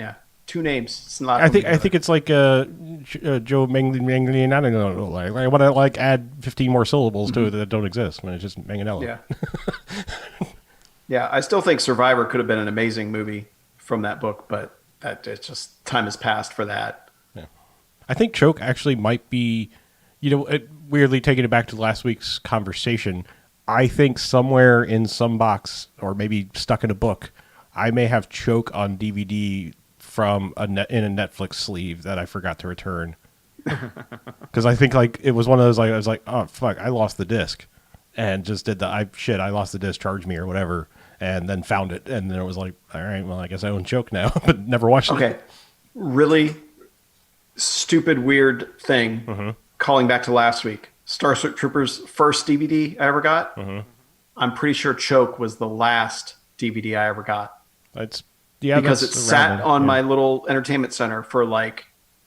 two names. It's not. I think it's like Joe Manganiello. I don't know. I want to add 15 more syllables to it that don't exist when it's just Manganiello. Yeah. Yeah, I still think Survivor could have been an amazing movie from that book, but it's just time has passed for that. Yeah. I think Choke actually might be, weirdly taking it back to last week's conversation. I think somewhere in some box, or maybe stuck in a book, I may have Choke on DVD from in a Netflix sleeve that I forgot to return. Because I think it was one of those I was like, oh fuck, I lost the disc, and just did I lost the disc, charge me or whatever, and then found it, and then it was like, all right, well I guess I own Choke now, but never watched it. Okay, really stupid weird thing. Calling back to last week, Starship Troopers first DVD I ever got. I'm pretty sure Choke was the last DVD I ever got. Because it sat on my little entertainment center for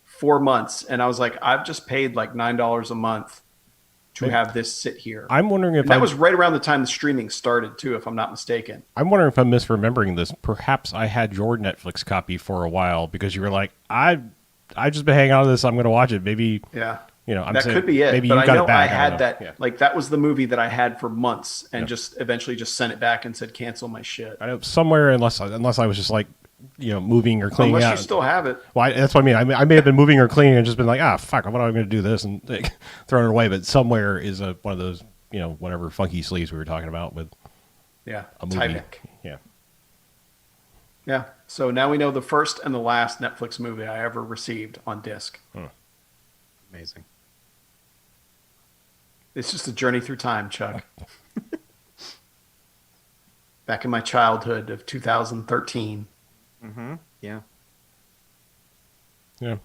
4 months, and I was like, I've just paid $9 a month to have this sit here. I'm wondering if that was right around the time the streaming started too, if I'm not mistaken. I'm wondering if I'm misremembering this. Perhaps I had your Netflix copy for a while because you were like, I just been hanging on to this. I'm going to watch it. Maybe that could be it. Maybe but you got I know it back. I had that. Yeah. That was the movie that I had for months, and just eventually just sent it back and said cancel my shit. I know somewhere, unless I was just moving or cleaning unless out. You still have it. Well, that's what I mean. I may have been moving or cleaning and just been like, fuck, what am I going to do this and throwing it away. But somewhere is one of those whatever funky sleeves we were talking about with a movie. Tyvek. Yeah. Yeah. So now we know the first and the last Netflix movie I ever received on disc. Amazing. It's just a journey through time, Chuck. Back in my childhood of 2013. Yeah. Yeah.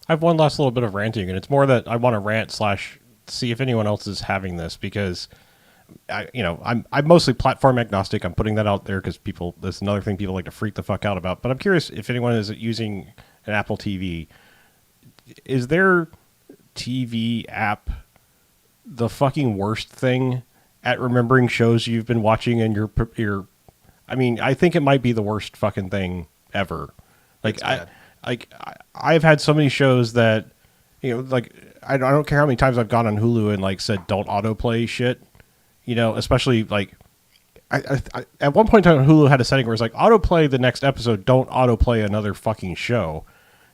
I have one last little bit of ranting, and it's more that I want to rant / see if anyone else is having this, because I'm mostly platform agnostic. I'm putting that out there because that's another thing people like to freak the fuck out about. But I'm curious if anyone is using an Apple TV. Is their TV app the fucking worst thing at remembering shows you've been watching and you're I think it might be the worst fucking thing ever. I've had so many shows that I don't care how many times I've gone on Hulu and said don't autoplay shit, especially I at one point in time Hulu had a setting where it's autoplay the next episode, don't autoplay another fucking show,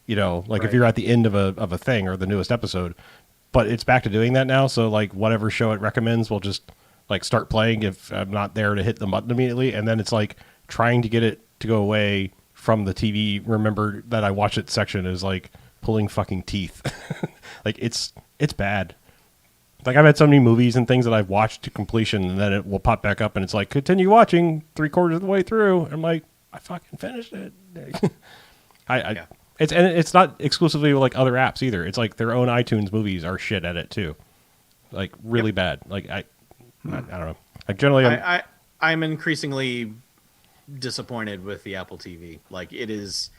Right. if you're at the end of a thing or the newest episode. But it's back to doing that now, so whatever show it recommends will just start playing if I'm not there to hit the button immediately, and then it's trying to get it to go away from the TV remember that I watched it section is pulling fucking teeth. It's bad. I've had so many movies and things that I've watched to completion, and then it will pop back up and it's continue watching 3/4 of the way through. I'm I fucking finished it. It's not exclusively other apps either. It's their own iTunes movies are shit at it too. Really bad. I don't know. Generally, I'm increasingly disappointed with the Apple TV. It is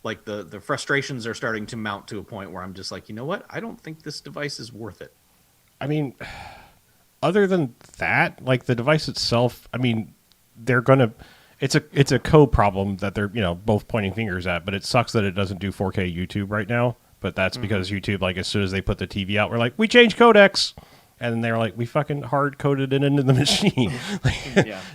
the frustrations are starting to mount to a point where I'm just you know what? I don't think this device is worth it. I mean, other than that, the device itself, they're gonna. It's a code problem that they're both pointing fingers at, but it sucks that it doesn't do 4K YouTube right now. But that's because YouTube, as soon as they put the TV out, we're we changed codecs. And then they're we fucking hard coded it into the machine.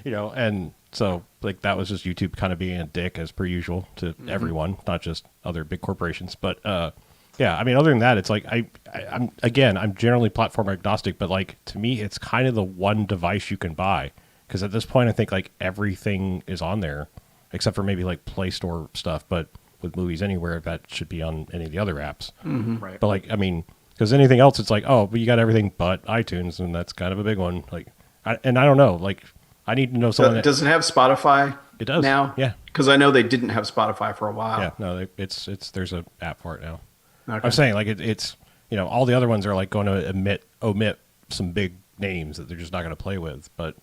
And so that was just YouTube kind of being a dick as per usual to everyone, not just other big corporations. But other than that, it's I'm generally platform agnostic, but like to me, it's kind of the one device you can buy because at this point, I think like everything is on there except for maybe like Play Store stuff. But with Movies Anywhere, that should be on any of the other apps. Right. But like, I mean, because anything else, it's like, oh, but you got everything but iTunes, and that's kind of a big one. Like, I don't know. Like, I need to know someone. Does it have Spotify? It does now. Yeah. Because I know they didn't have Spotify for a while. Yeah. No, it's there's an app for it now. Okay. I'm saying like it's all the other ones are like going to omit some big names that they're just not going to play with. But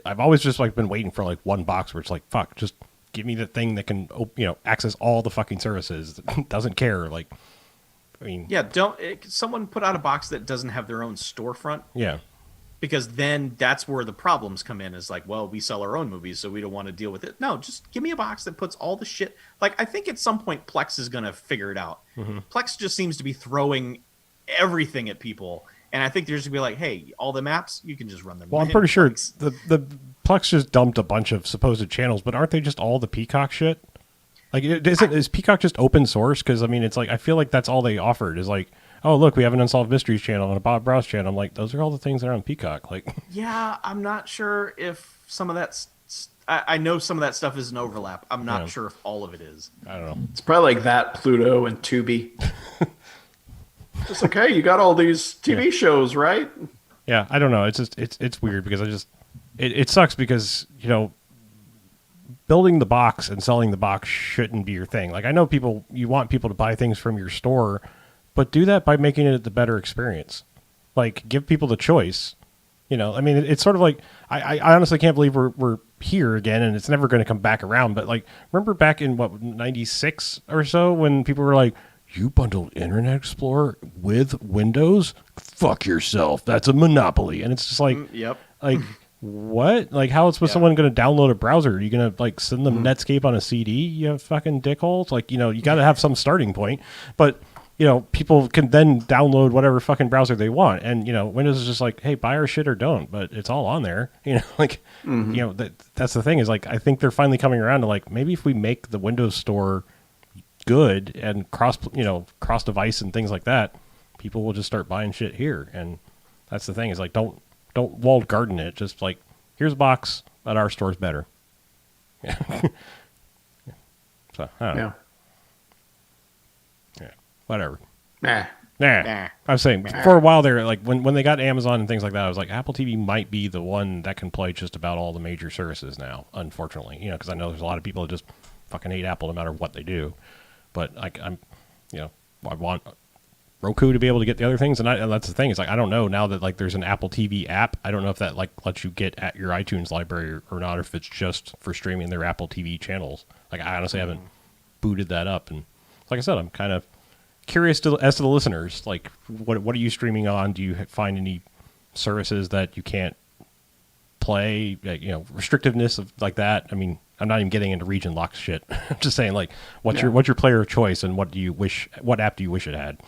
I've always just like been waiting for like one box where it's like, fuck, just give me the thing that can access all the fucking services. That doesn't care. Like, I mean, Yeah, someone put out a box that doesn't have their own storefront, yeah. because then that's where the problems come in. Is like, well, we sell our own movies, so we don't want to deal with it. No, just give me a box that puts all the shit. Like, I think at some point Plex is going to figure it out. Plex just seems to be throwing everything at people, and I think they're just going to be like, hey, all the maps, you can just run them. Well, I'm in pretty sure Plex. the Plex just dumped a bunch of supposed channels, but aren't they just all the Peacock shit? Like, is Peacock just open source? Because I mean, it's like I feel like that's all they offered is like, oh look, we have an Unsolved Mysteries channel and a Bob Rouse channel. I'm like, those are all the things that are on Peacock. Like, Yeah, I'm not sure if some of that. I know some of that stuff is an overlap. I'm not sure if all of it is. I don't know. It's probably like that, Pluto and Tubi. It's like, hey, you got all these TV shows, right? Yeah, I don't know. It's just it's weird because it sucks because building the box and selling the box shouldn't be your thing. Like I know you want people to buy things from your store, but do that by making it the better experience. Like give people the choice. I mean, it's sort of like I honestly can't believe we're here again, and it's never going to come back around. But like, remember back in '96 or so when people were like, "You bundled Internet Explorer with Windows? Fuck yourself. That's a monopoly." And it's just like, Yep. like what? Like, how is someone going to download a browser? Are you going to like send them Netscape on a CD? You fucking dickholes. Like, you got to have some starting point, but. People can then download whatever fucking browser they want. And, Windows is just like, hey, buy our shit or don't, but it's all on there. That's the thing is like, I think they're finally coming around to like, maybe if we make the Windows Store good and cross device and things like that, people will just start buying shit here. And that's the thing is like, don't walled garden it. Just like, here's a box, but our store's better. Yeah. So, I don't know. Yeah. Whatever. Nah. I was saying for a while there, like when they got Amazon and things like that, I was like, Apple TV might be the one that can play just about all the major services now. Unfortunately, because I know there's a lot of people that just fucking hate Apple no matter what they do. But like I want Roku to be able to get the other things, and that's the thing. Is like I don't know now that like there's an Apple TV app. I don't know if that like lets you get at your iTunes library or not, or if it's just for streaming their Apple TV channels. Like I honestly haven't booted that up, and like I said, I'm kind of curious as to the listeners, like what are you streaming on? Do you find any services that you can't play? Restrictiveness of like that. I mean, I'm not even getting into region lock shit. I'm just saying, like, what's your player of choice, and what app do you wish it had?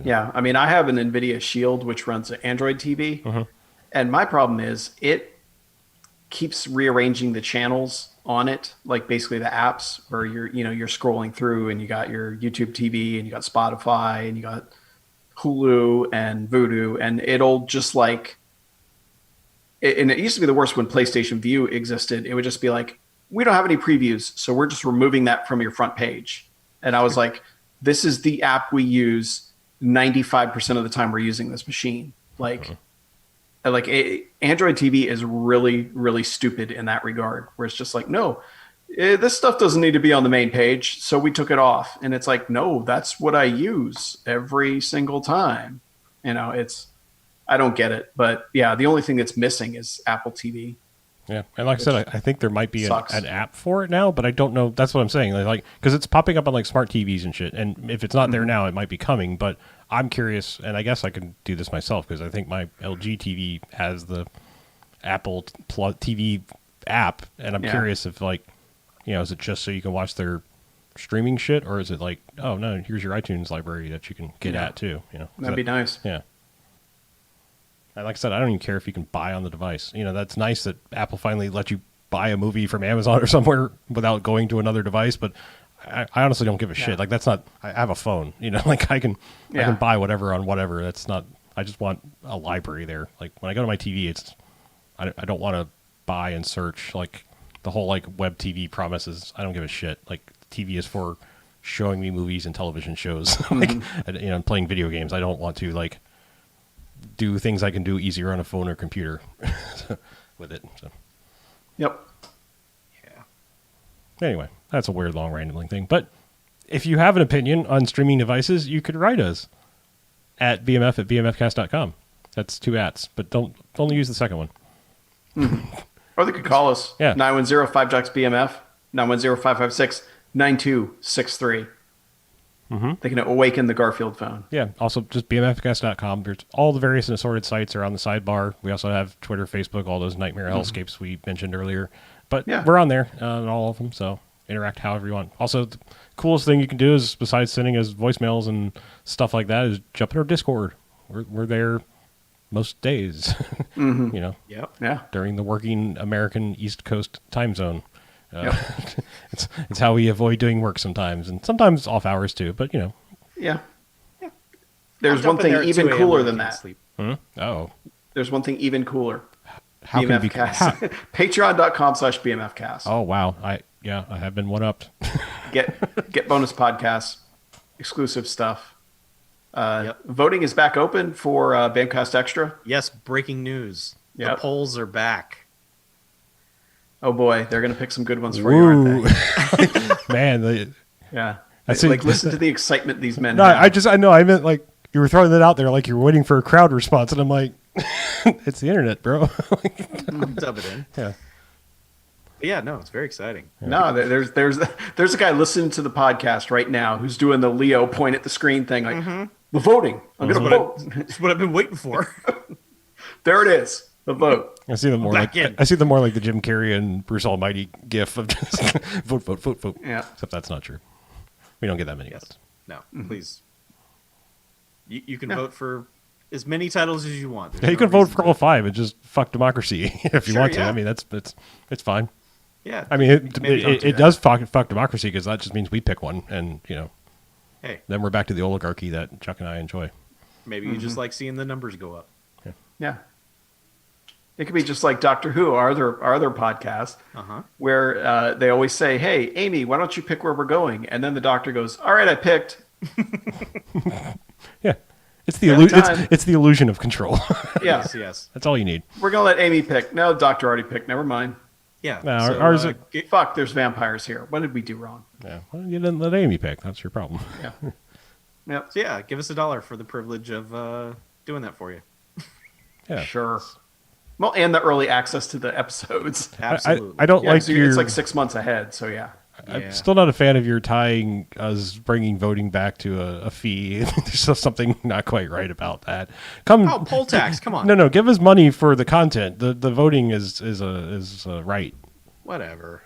Yeah, I mean, I have an NVIDIA Shield which runs an Android TV, and my problem is it keeps rearranging the channels on it, like basically the apps where you're scrolling through and you got your YouTube TV and you got Spotify and you got Hulu and Vudu, and it'll just like and it used to be the worst when PlayStation View existed. It would just be like, we don't have any previews, so we're just removing that from your front page. And I was like, this is the app we use 95% of the time we're using this machine. Like Android TV is really, really stupid in that regard, where it's just like, no, this stuff doesn't need to be on the main page, so we took it off. And it's like, no, that's what I use every single time. I don't get it. But yeah, the only thing that's missing is Apple TV. Yeah, and like I said, I think there might be an app for it now, but I don't know. That's what I'm saying. Like, because it's popping up on like smart TVs and shit, and if it's not there now, it might be coming. But I'm curious, and I guess I can do this myself because I think my LG TV has the Apple TV app, and I'm curious if like, is it just so you can watch their streaming shit, or is it like, oh no, here's your iTunes library that you can get at too? That'd be nice. Yeah. And like I said, I don't even care if you can buy on the device. That's nice that Apple finally let you buy a movie from Amazon or somewhere without going to another device. But I honestly don't give a shit. Like that's not. I have a phone. Like I can buy whatever on whatever. That's not. I just want a library there. Like when I go to my TV, I don't want to buy and search like the whole like web TV promises. I don't give a shit. Like TV is for showing me movies and television shows. Like and playing video games. I don't want to like do things I can do easier on a phone or computer with it. So. Yep. Yeah. Anyway, that's a weird long rambling thing. But if you have an opinion on streaming devices, you could write us at bmf@bmfcast.com. That's 2 ats, but don't only use the second one. Or they could call us. Yeah. 910-5JOCKS-BMF, 910-556-9263. They can awaken the Garfield phone. Yeah, also just bmfcast.com. There's all the various and assorted sites are on the sidebar. We also have Twitter, Facebook, all those nightmare hellscapes we mentioned earlier. But we're on there on all of them, so interact however you want. Also, the coolest thing you can do is, besides sending us voicemails and stuff like that, is jump in our Discord. We're there most days, Yep. Yeah. during the working American East Coast time zone. It's how we avoid doing work sometimes, and sometimes off hours too. But Yeah. There's I'll one jump in thing there at even 2 a.m. cooler when I than can't that. sleep. Oh, There's one thing even cooler. how can it be? BMFcast. Patreon.com/BMFcast. Oh wow, I have been one upped. Get bonus podcasts, exclusive stuff. Yep. Voting is back open for Bamcast Extra. Yes, breaking news. Yep. The polls are back. Oh boy, they're going to pick some good ones for you, aren't they? Man, Yeah. I see. Like, listen to the excitement these men No, have. I know. I meant like you were throwing that out there, like you were waiting for a crowd response, and I'm like, it's the internet, bro. Dub it in. Yeah. But yeah, no, it's very exciting. No, there's a guy listening to the podcast right now who's doing the Leo point at the screen thing, like, the voting. I'm going to vote. That's what I've been waiting for. There it is. The vote. I see them more Back like in. I see them more like the Jim Carrey and Bruce Almighty gif of just vote, vote, vote, vote. Yeah. Except that's not true. We don't get that many votes. No, please. You can vote for as many titles as you want. There's Yeah, you no can vote reason for all 5 and just fuck democracy if you Sure, want to. yeah. I mean, it's fine. Yeah. I mean, Maybe don't do it that. does fuck democracy because that just means we pick one, and Hey, then we're back to the oligarchy that Chuck and I enjoy. maybe you just like seeing the numbers go up. Yeah. It could be just like Doctor Who, our other podcast, where they always say, "Hey, Amy, why don't you pick where we're going?" And then the doctor goes, "All right, I picked." Yeah, it's the Every time. it's the illusion of control. Yeah, Yes. That's all you need. we're gonna let Amy pick. No, the doctor already picked. Never mind. Yeah. No, ours are- Fuck, there's vampires here. What did we do wrong? Yeah, well, you didn't let Amy pick. That's your problem. Yeah. Yep. So yeah, give us $1 for the privilege of doing that for you. Yeah, Sure. Well, and the early access to the episodes. Absolutely. I don't Yeah, like so your. it's like 6 months ahead. So yeah. I'm Yeah. still not a fan of your tying us bringing voting back to a fee. There's still something not quite right about that. Oh, poll tax! Come on. No, give us money for the content. The voting is a right Whatever.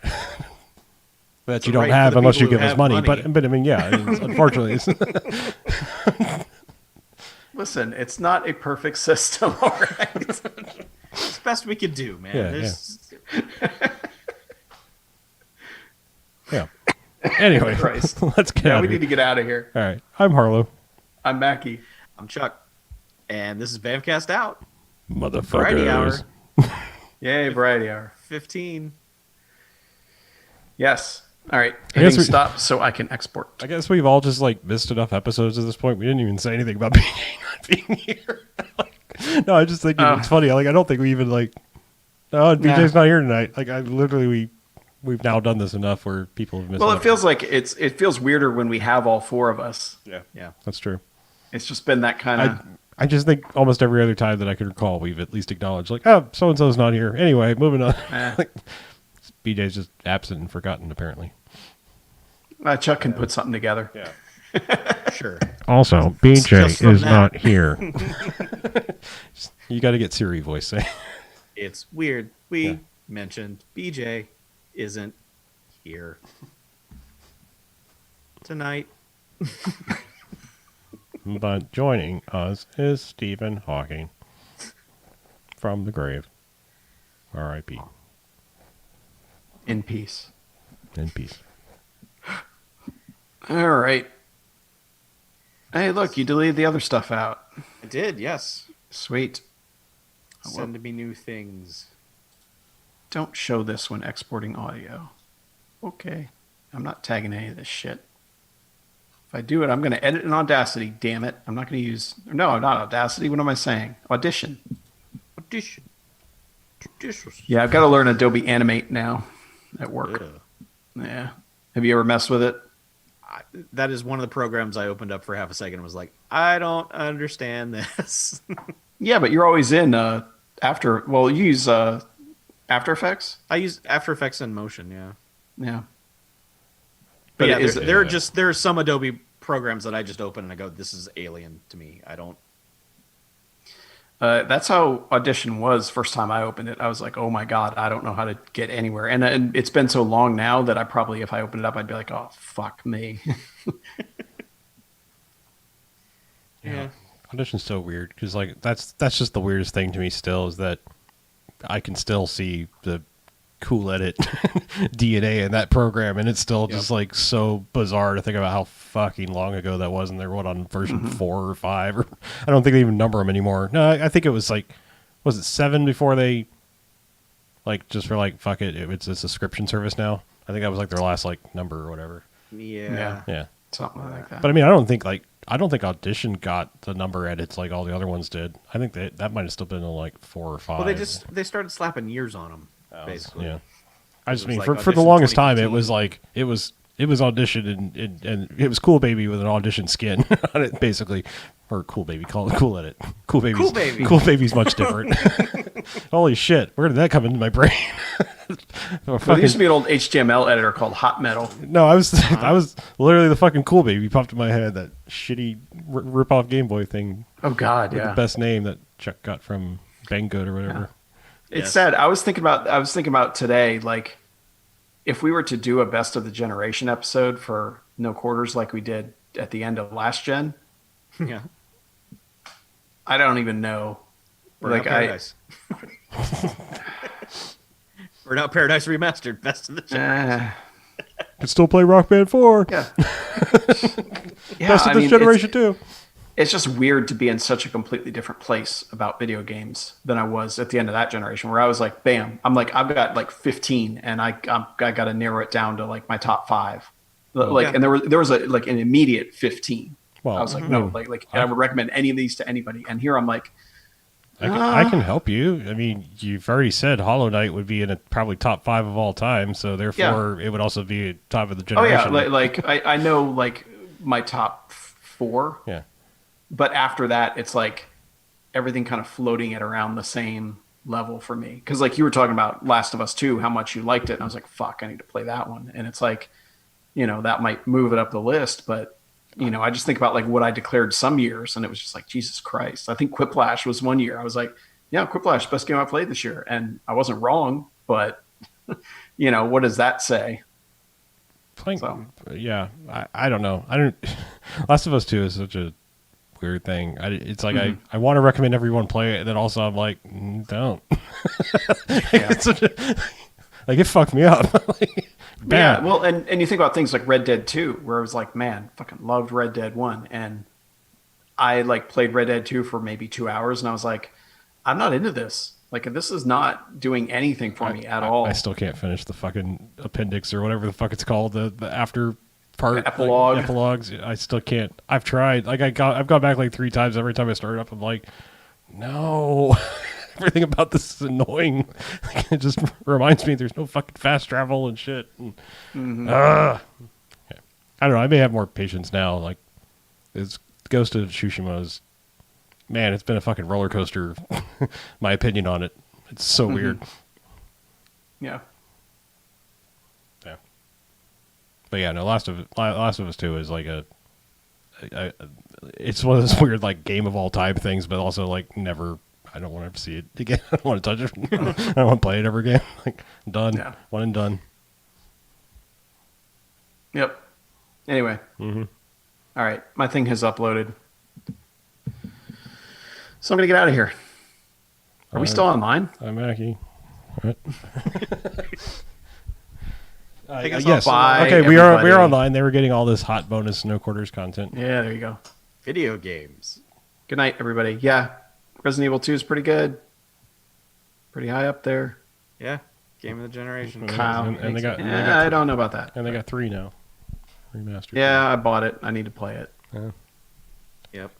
that a you don't right for have the unless you people who give us have money. money. But I mean, yeah, unfortunately, Listen, it's not a perfect system, all right? It's the best we could do, man. Yeah, There's- yeah. Anyway, Christ. let's get Yeah, out we of need to here. get out of here. All right, I'm Harlow, I'm Mackie. I'm Chuck, and this is Bamcast Out. motherfuckers. Variety Hour Yay, variety hour. 15. Yes. All right. I guess Hitting we- stop so I can export. I guess we've all just like missed enough episodes at this point. We didn't even say anything about BJ not being here. No, I just think it's funny. Like I don't think we even like. Oh, BJ's not here tonight. Like I literally, we've now done this enough where people have missed. Well, it enough. feels like it feels weirder when we have all 4 of us. Yeah. That's true. It's just been that kind of. I just think almost every other time that I could recall, we've at least acknowledged like, oh, so and so's not here. Anyway, moving on. Like, BJ's just absent and forgotten apparently. Chuck can put something together. Yeah. Sure. Also, Just from that. here. You got to get Siri voice. Say. It's weird. We mentioned BJ isn't here tonight. But joining us is Stephen Hawking from the grave. R.I.P. In peace. In peace. All right. Hey, look, you deleted the other stuff out. I did, yes. Sweet. Send me new things. Don't show this when exporting audio. Okay. I'm not tagging any of this shit. If I do it, I'm going to edit in Audacity, damn it. I'm not going to use... No, not Audacity. What am I saying? Audition. Audition. Yeah, I've got to learn Adobe Animate now at work. Yeah. Have you ever messed with it? That is one of the programs I opened up for half a second and was like, I don't understand this. Yeah, but you're always in After... Well, you use After Effects? I use After Effects and Motion, yeah. Yeah. But yeah, there are some Adobe programs that I just open and I go, this is alien to me. I don't... That's how Audition was first time I opened it. I was like, oh my God, I don't know how to get anywhere. And it's been so long now that I probably, if I opened it up, I'd be like, oh, fuck me. Yeah. Audition's so weird because like that's just the weirdest thing to me still is that I can still see the cool edit DNA in that program and it's still just like so bizarre to think about how fucking long ago that was and they're on version 4 or 5 or I don't think they even number them anymore. No, I think it was like was it 7 before they like just for like fuck it it's a subscription service now. I think that was like their last like number or whatever. Yeah. Something like that. But I mean I don't think Audition got the number edits like all the other ones did. I think that might have still been like 4 or 5. Well, they started slapping years on them, basically. Yeah. I just mean like for the Audition longest time 2015. it was like it was Audition and it was Cool Baby with an Audition skin on it basically. Or Cool Baby, call it Cool Edit. Cool Baby's much different. Holy shit, where did that come into my brain? Well, there used to be an old HTML editor called Hot Metal. No, I was literally the fucking Cool Baby popped in my head. That shitty rip-off Game Boy thing. Oh God, with yeah. the best name that Chuck got from Banggood or whatever. It's Yes. sad. I was thinking about today, like if we were to do a best of the generation episode for No Quarters like we did at the end of last gen, Yeah. I don't even know. Burnout Paradise. Burnout Paradise Remastered. Best of the generation. Could still play Rock Band 4. Yeah. Best of this generation too. It's just weird to be in such a completely different place about video games than I was at the end of that generation, where I was like, bam, I've got like 15, and I got to narrow it down to like my top 5. Like, and there was an immediate 15. Well, I was like, no, like I would recommend any of these to anybody. And here I'm like, I can help you. I mean, you've already said Hollow Knight would be in a probably top 5 of all time, so therefore it would also be top of the generation. Oh yeah, like I know like my top 4. Yeah. But after that, it's like everything kind of floating at around the same level for me. Because like you were talking about Last of Us 2, how much you liked it, and I was like, fuck, I need to play that one. And it's like, that might move it up the list, but I just think about like what I declared some years, and it was just like, Jesus Christ. I think Quiplash was one year. I was like, yeah, Quiplash, best game I played this year. And I wasn't wrong, but, what does that say? Yeah, I don't know. Last of Us 2 is such a weird thing. It's like I want to recommend everyone play it, and then also I'm like, don't. It's like it fucked me up. Yeah, well, and you think about things like Red Dead 2, where I was like, man, fucking loved Red Dead 1, and I like played Red Dead 2 for maybe 2 hours, and I was like, I'm not into this. Like, this is not doing anything for me at all. I still can't finish the fucking appendix or whatever the fuck it's called, the after part epilogue. Epilogues. I still can't. I've tried. Like I've gone back like 3 times. Every time I start up, I'm like, no. Everything about this is annoying. It just reminds me there's no fucking fast travel and shit. I don't know. I may have more patience now. Like, Ghost of Tsushima's, man, it's been a fucking roller coaster. My opinion on it. It's so weird. Yeah. Yeah. But yeah, no, Last of Us 2 is like it's one of those weird like game of all time things, but also like never. I don't want to see it again. I don't want to touch it. I don't want to play it ever again. Like, done. Yeah. One and done. Yep. Anyway. All right. My thing has uploaded. So I'm going to get out of here. Are we still online? I'm Mackie. What? Take us yes. off. Bye, Okay, we are everybody. online. They were getting all this hot bonus no quarters content. Yeah, there you go. Video games. Good night, everybody. Yeah, Resident Evil 2 is pretty good. Pretty high up there. Yeah. Game of the generation. Kyle. And they got, I don't know about that. and they got 3 now. Remastered. Yeah, I bought it. I need to play it. Yeah. Yep.